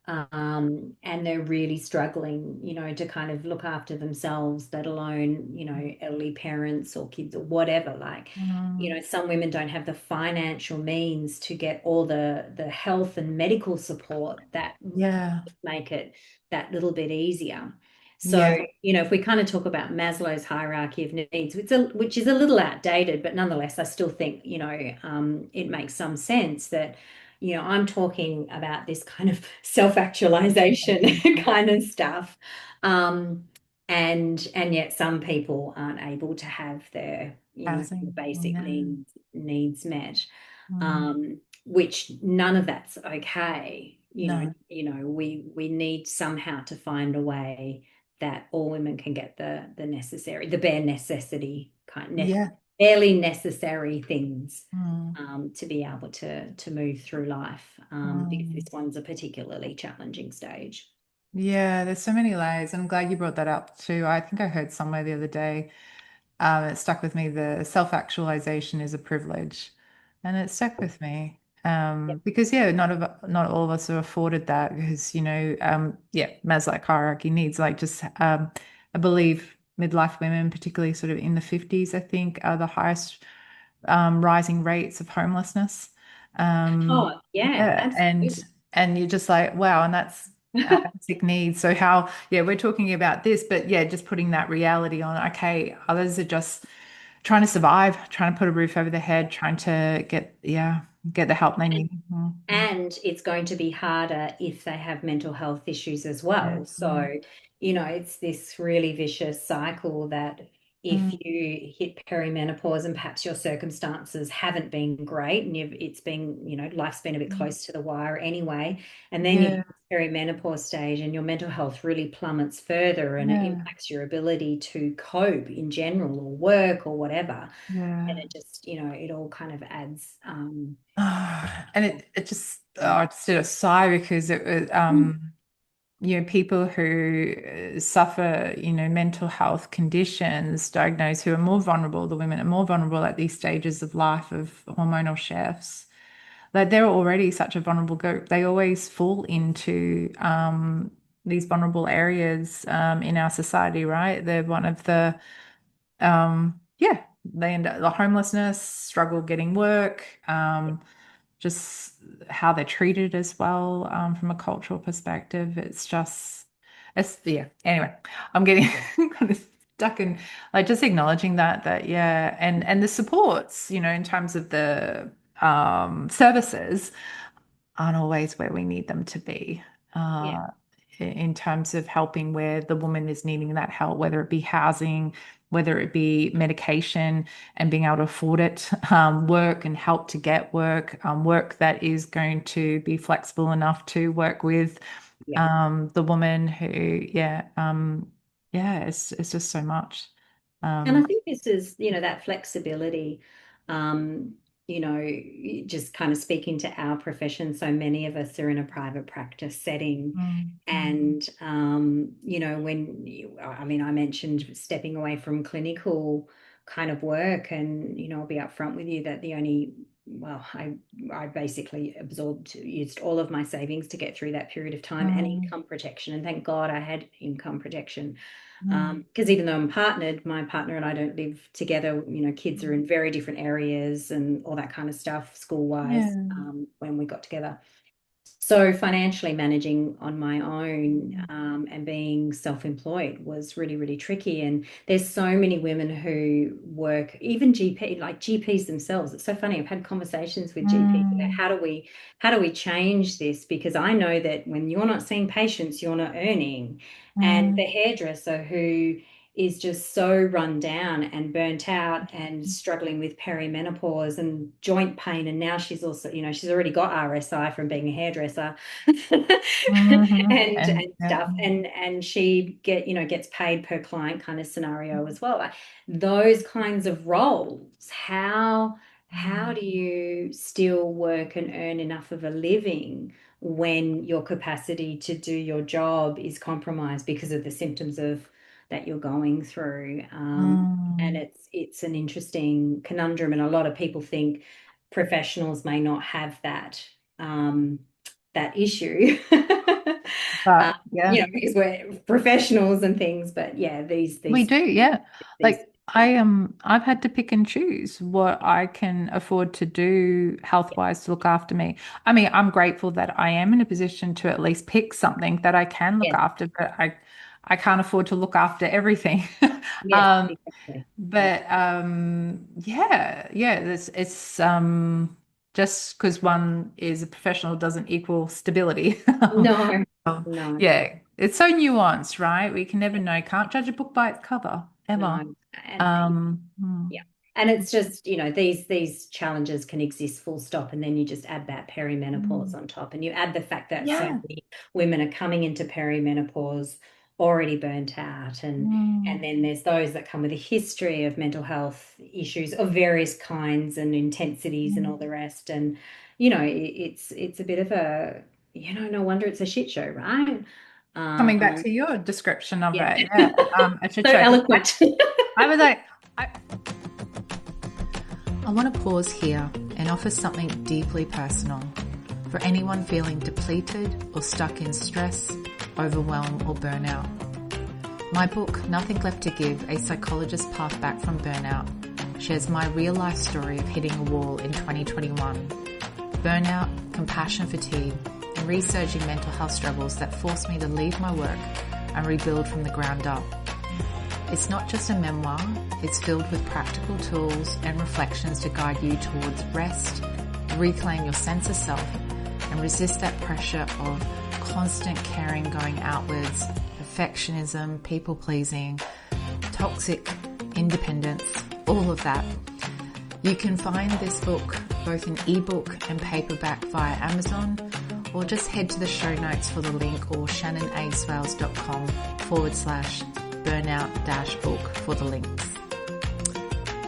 and they're really struggling, to kind of look after themselves, let alone, elderly parents or kids or whatever. Like, Mm. some women don't have the financial means to get all the health and medical support that Yeah. make it that little bit easier. So, Yeah. if we kind of talk about Maslow's hierarchy of needs, which is a little outdated, but nonetheless, I still think, it makes some sense that, I'm talking about this kind of self-actualization kind of stuff. Um, and yet some people aren't able to have their, Housing. basic No. needs met, Mm. which none of that's okay. No. We need somehow to find a way that all women can get the necessary, the bare necessity Yeah. barely necessary things, Mm. to be able to move through life, because Mm. this one's a particularly challenging stage. Yeah, there's so many layers. I'm glad you brought that up too. I think I heard somewhere the other day, it stuck with me, the self-actualization is a privilege. And it stuck with me. Yeah. Because yeah, not all of us are afforded that because, yeah, Maslow hierarchy needs like just I believe midlife women, particularly sort of in the 50s, I think, are the highest rising rates of homelessness. Oh, yeah, Yeah, absolutely. and you're just like, wow, and that's our basic needs. So how, yeah, we're talking about this, but yeah, just putting that reality on, okay, others are just trying to survive, trying to put a roof over their head, trying to get, yeah, get the help they need. Mm. And it's going to be harder if they have mental health issues as Yeah. well. Mm. So, it's this really vicious cycle that if Mm. you hit perimenopause and perhaps your circumstances haven't been great and it's been, life's been a bit Mm. close to the wire anyway, and then you hit Yeah. the perimenopause stage and your mental health really plummets further and it Yeah. impacts your ability to cope in general or work or whatever. And Yeah. it just, it all kind of adds, And it just, I just did a sigh because it was, people who suffer, mental health conditions diagnosed who are more vulnerable, the women are more vulnerable at these stages of life of hormonal shifts. Like they're already such a vulnerable group. They always fall into these vulnerable areas in our society, right? They're one of the, yeah, they end up the homelessness, struggle getting work, just how they're treated as well from a cultural perspective. It's just, it's yeah. Anyway, I'm getting kind of stuck in like just acknowledging that yeah, and the supports, in terms of the services aren't always where we need them to be. yeah, Uh, in terms of helping where the woman is needing that help, whether it be housing, whether it be medication and being able to afford it, work and help to get work, work that is going to be flexible enough to work with yeah. the woman who, yeah, yeah, it's just so much. And I Um, think this is, that flexibility, um, just kind of speaking to our profession. So many of us are in a private practice setting. mm, And, I mean, I mentioned stepping away from clinical kind of work, and, I'll be upfront with you that I basically used all of my savings to get through that period of time, and mm, income protection. And thank God I had income protection. mm, Because even though I'm partnered, my partner and I don't live together. Kids are mm. in very different areas and all that kind of stuff, school-wise, Yeah. when we got together. So financially managing on my own, Mm, and being self-employed was really, really tricky. And there's so many women who work, even GPs themselves. It's so funny. I've had conversations with GPs about mm, how do we change this? Because I know that when you're not seeing patients, you're not earning. And mm, the hairdresser who is just so run down and burnt out and struggling with perimenopause and joint pain. And now she's also, she's already got RSI from being a hairdresser and and yeah. stuff. And she gets paid per client kind of scenario as well. Like those kinds of roles, how do you still work and earn enough of a living when your capacity to do your job is compromised because of the symptoms of that you're going through. And Mm. it's an interesting conundrum, and a lot of people think professionals may not have that issue. uh, But yeah, because we're professionals and things, but yeah, we do. Yeah. these Like I've had to pick and choose what I can afford to do health-wise to look after me. I mean, I'm grateful that I am in a position to at least pick something that I can look yes, after, but I can't afford to look after everything. yes, Um, exactly. Yeah. but yeah, it's just because one is a professional doesn't equal stability. No, Um, no. yeah, it's so nuanced, right? We can never know. Can't judge a book by its cover, ever. No, and Hmm. yeah, and it's just these challenges can exist full stop, and then you just add that perimenopause Mm. on top, and you add the fact that so Yeah. many women are coming into perimenopause already burnt out, and Mm. then there's those that come with a history of mental health issues of various kinds and intensities and all the Mm. rest, and it's a bit of a no wonder it's a shit show, right? Coming back Um, to your description of yeah, it, yeah, a shit so show. eloquent. I was like, I want to pause here and offer something deeply personal for anyone feeling depleted or stuck in stress, overwhelm, or burnout. My book, Nothing Left to Give, A Psychologist's Path Back from Burnout, shares my real life story of hitting a wall in 2021. Burnout, compassion fatigue, and resurging mental health struggles that forced me to leave my work and rebuild from the ground up. It's not just a memoir, it's filled with practical tools and reflections to guide you towards rest, reclaim your sense of self, and resist that pressure of constant caring going outwards, perfectionism, people pleasing, toxic independence, all of that. You can find this book both in ebook and paperback via Amazon, or just head to the show notes for the link, or shannonaswales.com/burnout-book for the links.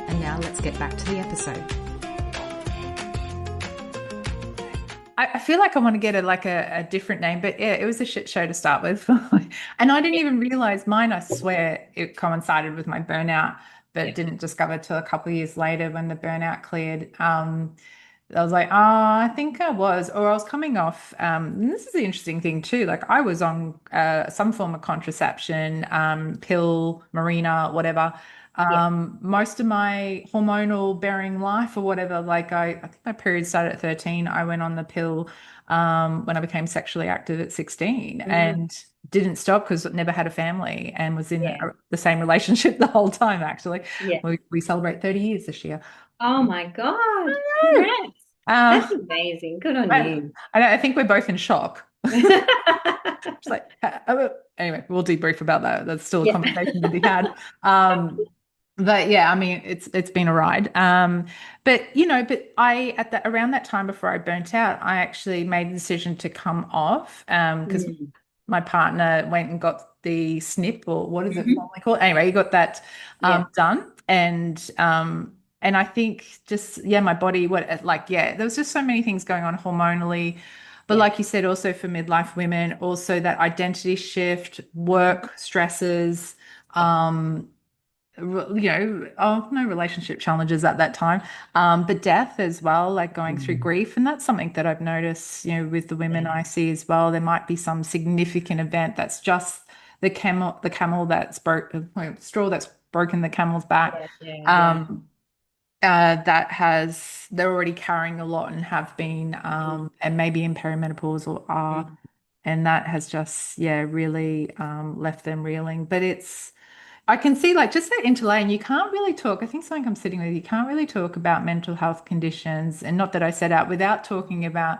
And now let's get back to the episode. I feel like I want to get a different name, but yeah, it was a shit show to start with. And I didn't even realize mine, I swear it coincided with my burnout, Yeah. but didn't discover till a couple of years later when the burnout cleared. I was like, oh, I think I was, or I was coming off. And this is the interesting thing too. Like I was on some form of contraception, pill, marina, whatever. Yeah. Most of my hormonal bearing life or whatever, like I think my period started at 13. I went on the pill when I became sexually active at 16 Mm, and didn't stop because I never had a family and was in yeah. the same relationship the whole time, actually. Yeah. We celebrate 30 years this year. Oh my God. Congrats. Uh, That's amazing. Good on I, you. I think we're both in shock. It's like, anyway, we'll debrief about that. That's still a Yeah. conversation to be had. But yeah, I mean, it's been a ride. But I at that around that time before I burnt out, I actually made the decision to come off because Mm, my partner went and got the snip, or what is it Hmm. formally called? Anyway, he got that Yeah, done, and I think just yeah, my body, what like yeah, there was just so many things going on hormonally, but yeah, like you said, also for midlife women, also that identity shift, work stresses, yeah, um, oh, no relationship challenges at that time, but death as well, like going through mm, grief. And that's something that I've noticed, with the women yeah, I see as well. There might be some significant event that's just the camel that's straw that's broken the camel's back. yeah, yeah, yeah. Um, they're already carrying a lot and have been, Mm, and maybe in perimenopause or are, mm, and that has just, yeah, really left them reeling. But I can see like just that interlay, and you can't really talk. I think something I'm sitting with, you can't really talk about mental health conditions, and not that I set out without talking about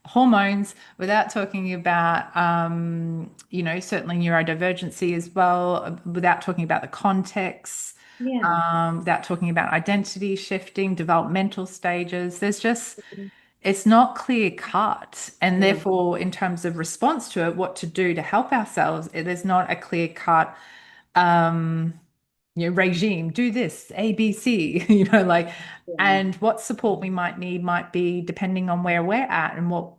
hormones, without talking about, certainly neurodivergency as well, without talking about the context, yeah. without talking about identity shifting, developmental stages. It's not clear cut. And No, therefore, in terms of response to it, what to do to help ourselves, there's not a clear cut um, regime, do this, A, B, C, like, yeah, and what support we might need might be depending on where we're at and what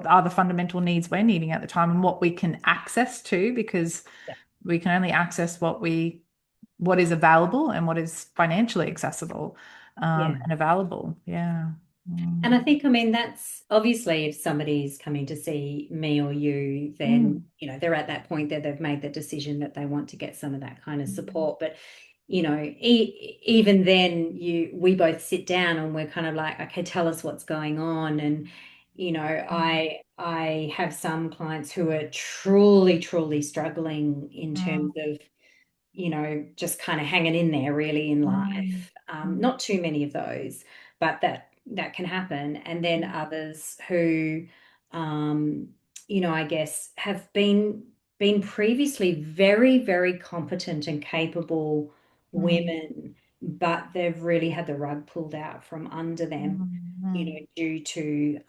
are the fundamental needs we're needing at the time and what we can access to, because yeah, we can only access what is available and what is financially accessible yeah. and available. Yeah. And Mm. I think, I mean, that's obviously if somebody's coming to see me or you, then, Mm. they're at that point that they've made the decision that they want to get some of that kind of Mm. support. But, even then we both sit down and we're kind of like, okay, tell us what's going on. And, I have some clients who are truly, truly struggling in terms Mm. of just kind of hanging in there really in Mm. life. Mm. Not too many of those, but that can happen. And then Mm. others who, um, I guess have been previously very, very competent and capable Mm. women, but they've really had the rug pulled out from under them. Mm. Due to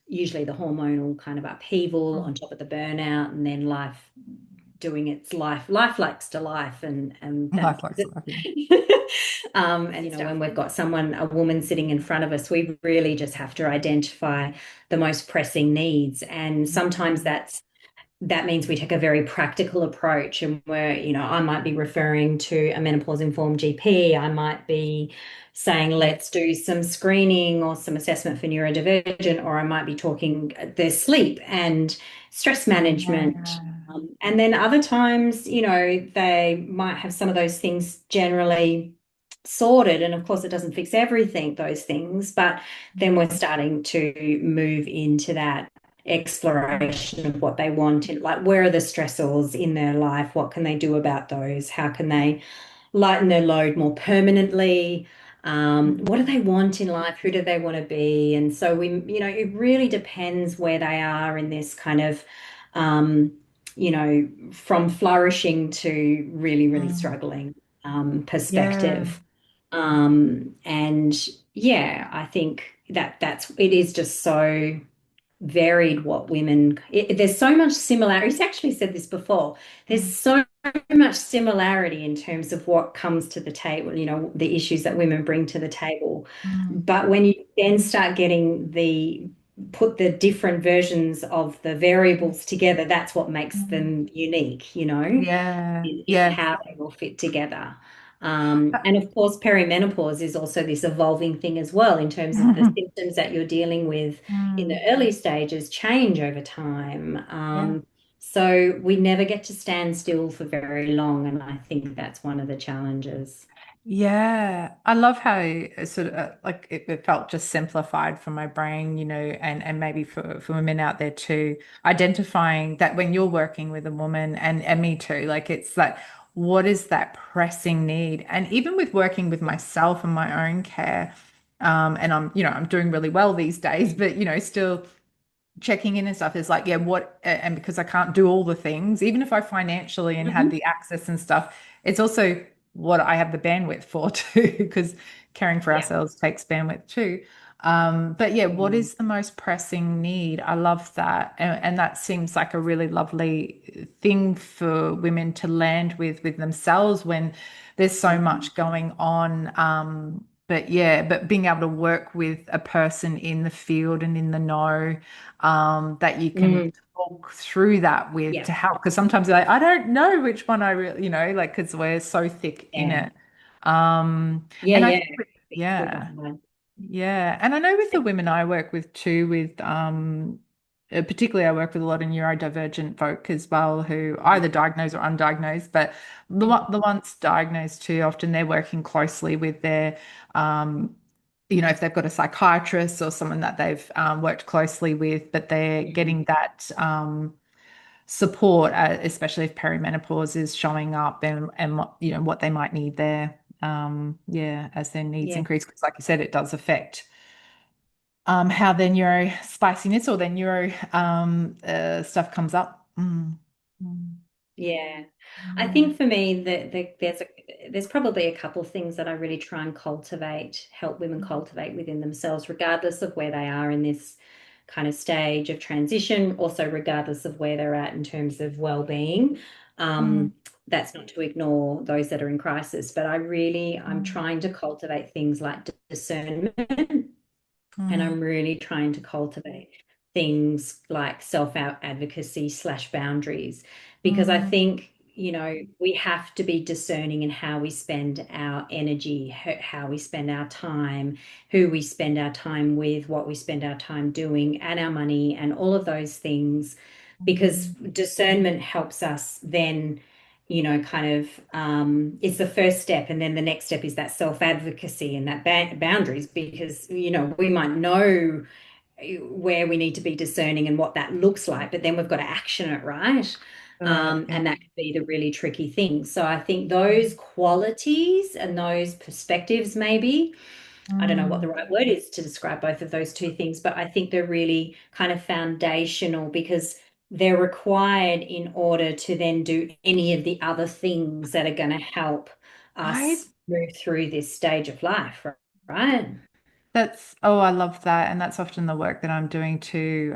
usually the hormonal kind of upheaval Mm. on top of the burnout, and then life doing its life likes to life, and that Life likes to laugh, yeah. and when we've got a woman sitting in front of us, we really just have to identify the most pressing needs, and sometimes that means we take a very practical approach, and I might be referring to a menopause informed GP. I might be saying, let's do some screening or some assessment for neurodivergent, or I might be talking their sleep and stress management. Yeah. And then other times, they might have some of those things generally sorted. And of course, it doesn't fix everything, those things, but then we're starting to move into that exploration of what they want, and like where are the stressors in their life, what can they do about those, how can they lighten their load more permanently, what do they want in life, who do they want to be. And so it really depends where they are in this kind of from flourishing to really, really Mm. struggling Yeah. perspective. And yeah, I think that's it is just so varied what there's so much similarity. He's actually said this before. There's Mm. so much similarity in terms of what comes to the table, the issues that women bring to the table. Mm. But when you then start getting put the different versions of the variables together, that's what makes Mm. them unique, Yeah. is Yeah. how they all fit together. And of course, perimenopause is also this evolving thing as well, in terms of the symptoms that you're dealing with in the Mm. early stages change over time. Yeah. So we never get to stand still for very long. And I think that's one of the challenges. Yeah, I love how it sort of like it felt just simplified for my brain, and maybe for women out there too, identifying that when you're working with a woman and me too, like it's like what is that pressing need? And even with working with myself and my own care, and I'm doing really well these days, but still checking in and stuff is like, yeah, and because I can't do all the things, even if I financially and had Mhm. the access and stuff, it's also what I have the bandwidth for too, because caring for Yeah. ourselves takes bandwidth too. But yeah, what Mm. is the most pressing need? I love that. And that seems like a really lovely thing for women to land with themselves when there's so Mm. much going on. But yeah, but being able to work with a person in the field and in the know, that you can Mm. talk through that with Yeah. to help. Because sometimes they're like, I don't know which one I really, like, because we're so thick in Yeah. it. Um, Yeah. and I Yeah. think, Be super yeah. hard. Yeah, and I know with the women I work with too, with particularly I work with a lot of neurodivergent folk as well who either diagnosed or undiagnosed, but the ones diagnosed too, often they're working closely with their um, if they've got a psychiatrist or someone that they've worked closely with, but they're Mhm. getting that support, especially if perimenopause is showing up and what what they might need there. Yeah, as their needs Yeah. increase, because like you said, it does affect how their neuro spiciness or their neuro stuff comes up. Mm. Yeah. I Yeah. think for me that there's probably a couple of things that I really try and cultivate, help women cultivate within themselves, regardless of where they are in this kind of stage of transition, also regardless of where they're at in terms of well-being. Mm. That's not to ignore those that are in crisis, but I'm Mm. trying to cultivate things like discernment, and Mm. I'm really trying to cultivate things like self-advocacy slash boundaries, because I Mm. think, we have to be discerning in how we spend our energy, how we spend our time, who we spend our time with, what we spend our time doing, and our money, and all of those things, because Mm. discernment helps us then, kind of, it's the first step. And then the next step is that self-advocacy and that boundaries, because, we might know where we need to be discerning and what that looks like, but then we've got to action it, right? Yeah. And that could be the really tricky thing. So I think those qualities and those perspectives, maybe, I don't know what the Mm. right word is to describe both of those two things, but I think they're really kind of foundational, because they're required in order to then do any of the other things that are going to help I us move through this stage of life, right? Oh, I love that. And that's often the work that I'm doing too,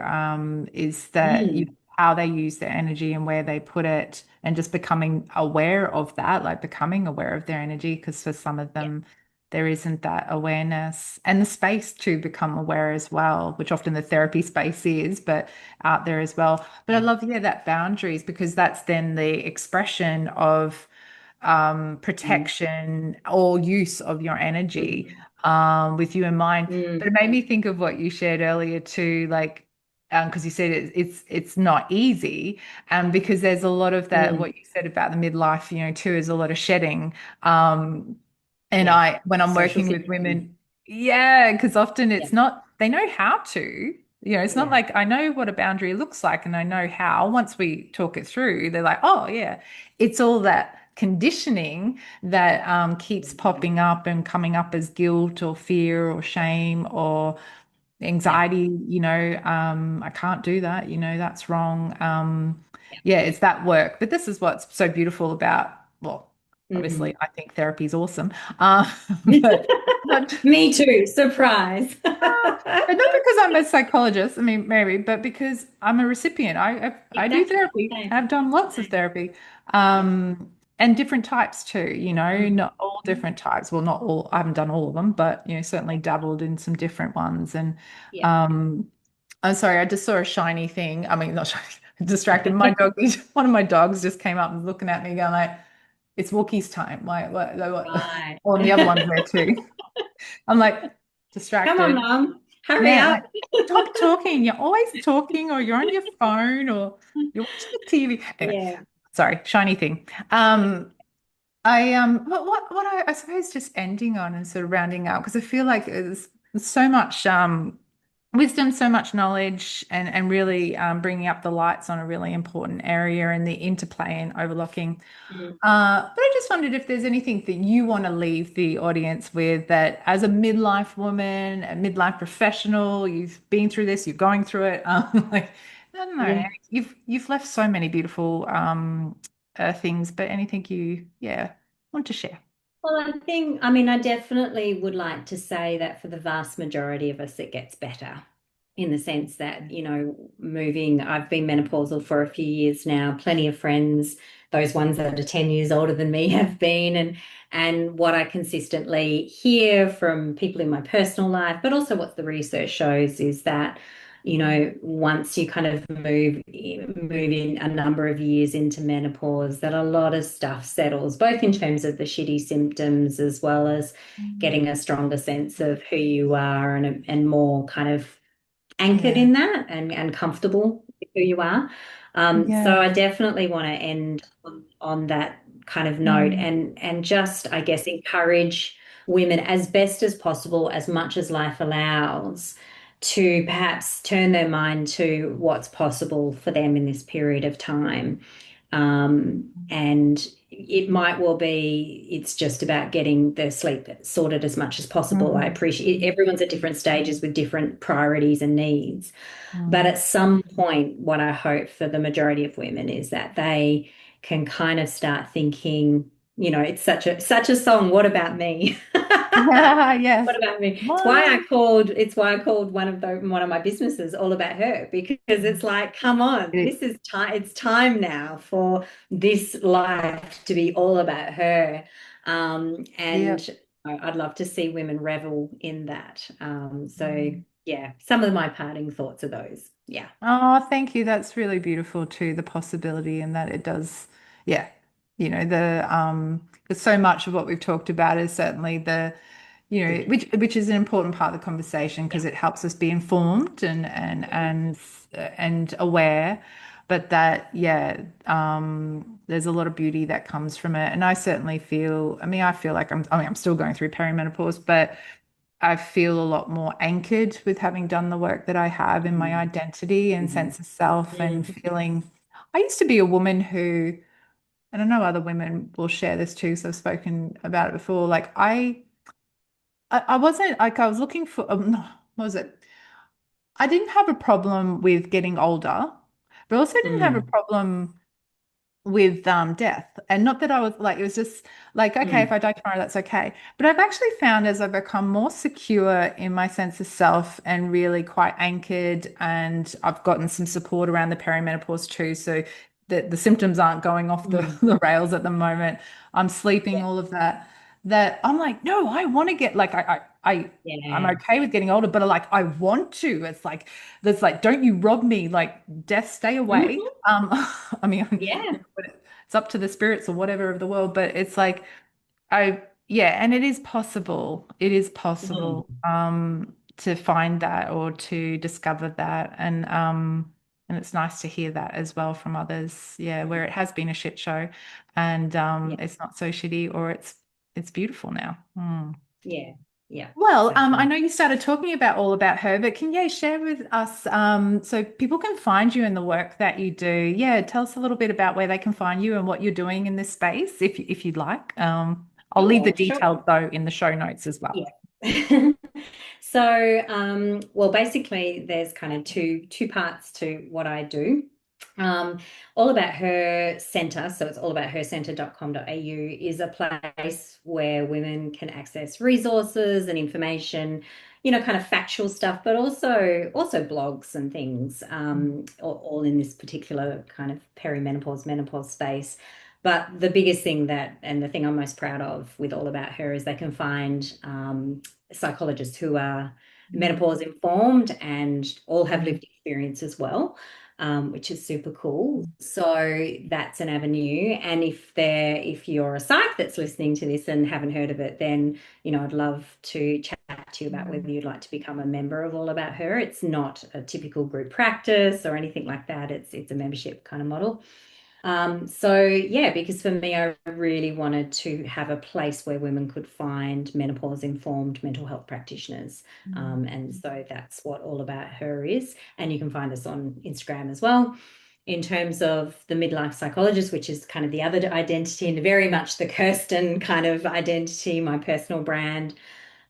is that Mm. how they use their energy and where they put it, and just becoming aware of that, like becoming aware of their energy, because for some of Yeah. them, there isn't that awareness and the space to become aware as well, which often the therapy space is, but out there as well. But I Yeah. love, yeah, that boundaries, because that's then the expression of Mm. protection or use of your energy Mm. with you in mind. Mm. But it made me think of what you shared earlier too, like because you said it's not easy, because there's a lot of that. Mm. What you said about the midlife, too, is a lot of shedding. Um, and Yeah. I, when I'm Social working with signaling. women, yeah, because often Yeah. it's not, they know how to. It's not Yeah. like I know what a boundary looks like and I know how. Once we talk it through, they're like, oh, yeah, it's all that conditioning that keeps popping up and coming up as guilt or fear or shame or Yeah. anxiety. I can't do that, that's wrong. Yeah. Yeah, it's that work. But this is what's so beautiful about, well, obviously, Mm. I think therapy is awesome. But not Me too. Surprise. but not because I'm a psychologist, I mean, maybe, but because I'm a recipient. I do Exactly. therapy. Same. I've done lots of Same. therapy, Yeah. and different types too, Mm. not all different types. Well, not all, I haven't done all of them, but, certainly dabbled in some different ones. And Yeah. um, I'm sorry, I just saw a shiny thing. I mean, not shiny, distracted. My dog, one of my dogs just came up and was looking at me going like, it's Wookie's time. Why, what? Right. Oh, and the other one's there too. I'm like, Come on, distracted. Mum. Hurry Yeah, up. like stop talking. You're always talking, or you're on your phone, or you're watching the TV. Anyway, Yeah. sorry, shiny thing. I what I suppose just ending on and sort of rounding out, because I feel like there's so much wisdom, so much knowledge, and really bringing up the lights on a really important area and the interplay and overlooking. Mhm. But I just wondered if there's anything that you want to leave the audience with, that as a midlife woman, a midlife professional, you've been through this, you're going through it. Like, I don't know, Yeah. you've left so many beautiful things, but anything you, yeah, want to share? Well, I mean, I definitely would like to say that for the vast majority of us, it gets better in the sense that, I've been menopausal for a few years now, plenty of friends, those ones that are 10 years older than me have been. And what I consistently hear from people in my personal life, but also what the research shows is that, once you kind of move in a number of years into menopause, that a lot of stuff settles, both in terms of the shitty symptoms as well as Mm. getting a stronger sense of who you are and more kind of anchored Yeah. in that and comfortable with who you are. So Yeah. I definitely want to end on that kind of note Mm. and just, I guess, encourage women as best as possible, as much as life allows, to perhaps turn their mind to what's possible for them in this period of time. And it might well be it's just about getting the sleep sorted as much as possible. I Mm. appreciate everyone's at different stages with different priorities and needs. But Mm. at some point, what I hope for the majority of women is that they can kind of start thinking, it's such a song, what about me? Yeah, yes. What about me? What? It's why I called one of my businesses All About Her, because it's like, come on, It- this is time. It's time now for this life to be all about her. Yeah. And I'd love to see women revel in that. So Mm. yeah, some of my parting thoughts are those. Yeah. Oh, thank you. That's really beautiful too, the possibility and that it does, yeah. Because so much of what we've talked about is certainly which is an important part of the conversation Yeah. because it helps us be informed and aware. But that, yeah, there's a lot of beauty that comes from it. And I certainly feel, I feel like I'm still going through perimenopause, but I feel a lot more anchored with having done the work that I have in my Mhm. identity and Mhm. sense of self and Mhm. feeling. I used to be a woman who, and I know other women will share this too, so I've spoken about it before. Like I wasn't like I was looking for what was it? I didn't have a problem with getting older, but also didn't have a Mm. problem with death. And not that I was like, it was just like, okay, if Mm. I die tomorrow, that's okay. But I've actually found as I've become more secure in my sense of self and really quite anchored, and I've gotten some support around the perimenopause too. So that the symptoms aren't going off the, Mm. the rails at the moment. I'm sleeping, Yeah. all of that. That I'm like, no, I want to get like I'm Yeah. okay with getting older, but like I want to. It's like there's like, don't you rob me, like death, stay away. Mhm. I mean, Yeah. it's up to the spirits or whatever of the world, but it's like yeah, and it is possible. It is possible Mm. to find that or to discover that. And it's nice to hear that as well from others. Yeah, where it has been a shit show and Yeah. it's not so shitty or it's beautiful now. Mm. Yeah. Yeah. Well, I Exactly. know you started talking about all about her, but can you share with us so people can find you in the work that you do? Yeah, tell us a little bit about where they can find you and what you're doing in this space, if you'd like. I'll leave the Sure. Sure. details though in the show notes as well. Yeah. So, well, basically, there's kind of two parts to what I do. Um, All About Her Centre, so it's allabouthercentre.com.au, is a place where women can access resources and information, kind of factual stuff, but also blogs and things, all in this particular kind of perimenopause, menopause space. But the biggest thing and the thing I'm most proud of with All About Her is they can find psychologists who are Mm, menopause informed and all have mm, lived experience as well, which is super cool. So that's an avenue. And if you're a psych that's listening to this and haven't heard of it, then I'd love to chat to you about whether mm, you'd like to become a member of All About Her. It's not a typical group practice or anything like that. It's a membership kind of model. So yeah, because for me, I really wanted to have a place where women could find menopause informed mental health practitioners. mm, And so that's what All About Her is. And you can find us on Instagram as well. In terms of the midlife psychologist, which is kind of the other identity and very much the Kirstin kind of identity, my personal brand.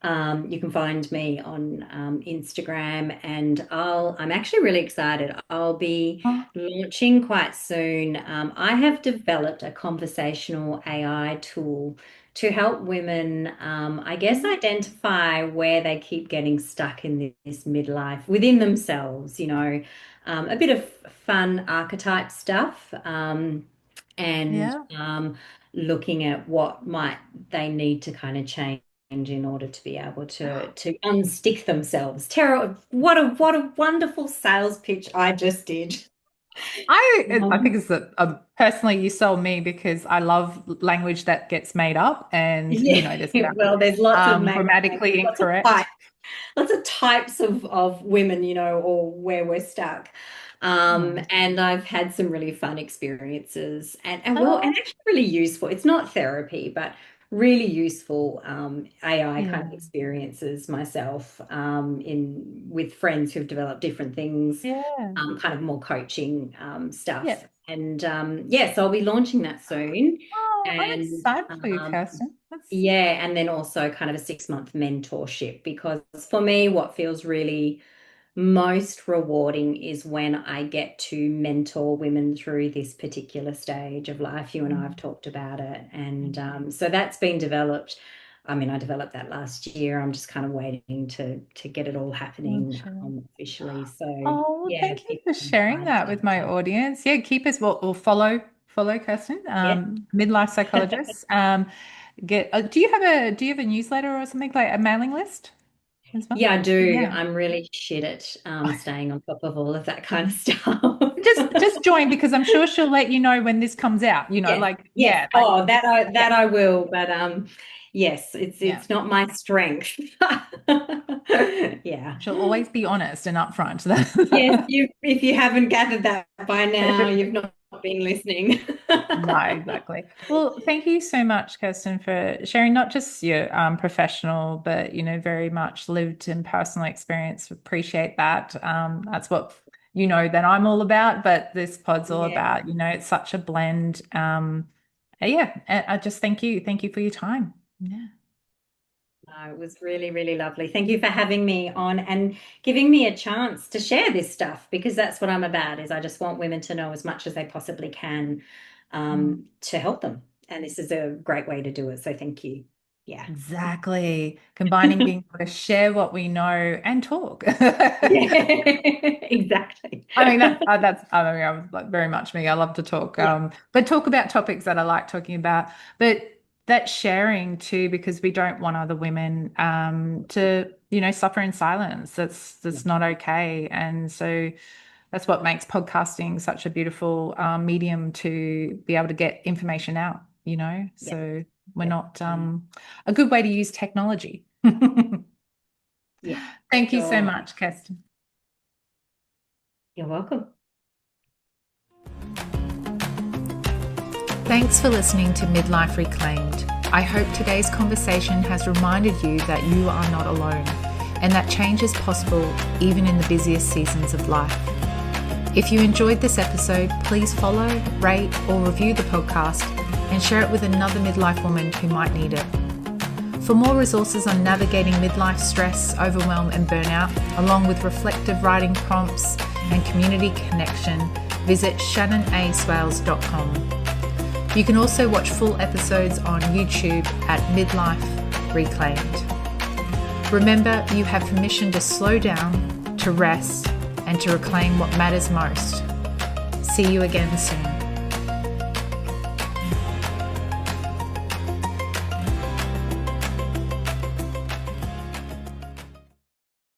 You can find me on Instagram, and I'm actually really excited. I'll be Oh, launching quite soon. I have developed a conversational AI tool to help women, I guess, identify where they keep getting stuck in this midlife within themselves, a bit of fun archetype stuff, and yeah. looking at what might they need to kind of change in order to be able to unstick themselves. Tara, what a wonderful sales pitch I just did. I think it's personally you sold me because I love language that gets made up and Yeah, there's well, there's lots of grammatically lots of incorrect. lots of types of women, or where we're stuck. Mm. And I've had some really fun experiences and Oh, actually really useful. It's not therapy, but really useful AI kind of yeah. experiences myself in with friends who've developed different things, Yeah. kind of more coaching Yeah. stuff. And yes, I'll be launching that soon. Oh, I'm And excited for you, Kirsten. That's yeah, and then also kind of a 6 month mentorship, because for me, what feels really most rewarding is when I get to mentor women through this particular stage of life. You and I have talked about it. And so that's been developed. I mean, I developed that last year. I'm just kind of waiting to get it all happening sure. officially. So Oh, well, yeah, thank you people for can sharing find that with my stuff. audience. Yeah, keep us well follow Kirsten, Yeah. midlife psychologist. Do you have a newsletter or something like a mailing list as well? Yeah, I do. Yeah. I'm really shit at staying on top of all of that kind of stuff. Just join because I'm sure she'll let you know when this comes out. Yes, yes. Yeah, like Oh, yeah, that I will. But yes, yeah. it's not my strength. Yeah. She'll always be honest and upfront. Yes, you if you haven't gathered that by now, you've not been listening. No, exactly. Well, thank you so much, Kirsten, for sharing not just your professional, but very much lived and personal experience. Appreciate that. That's what that I'm all about, but this pod's all Yeah. about. It's such a blend. Yeah, I just thank you for your time. Yeah. No, it was really, really lovely. Thank you for having me on and giving me a chance to share this stuff, because that's what I'm about, is I just want women to know as much as they possibly can, Mm. to help them. And this is a great way to do it. So thank you. Yeah. Exactly. Combining being able to share what we know and talk. Yeah, exactly. I mean that's I mean I'm like very much me. I love to talk, Yeah, but talk about topics that I like talking about. But that sharing too, because we don't want other women to suffer in silence. That's not okay. And so that's what makes podcasting such a beautiful medium to be able to get information out. yeah, So we're yeah, not a good way to use technology. yeah, for Thank you so sure. much, Kirsten. You're welcome. Thanks for listening to Midlife Reclaimed. I hope today's conversation has reminded you that you are not alone and that change is possible even in the busiest seasons of life. If you enjoyed this episode, please follow, rate, or review the podcast and share it with another midlife woman who might need it. For more resources on navigating midlife stress, overwhelm, and burnout, along with reflective writing prompts and community connection, visit shannonaswales.com. You can also watch full episodes on YouTube at Midlife Reclaimed. Remember, you have permission to slow down, to rest, and to reclaim what matters most. See you again soon.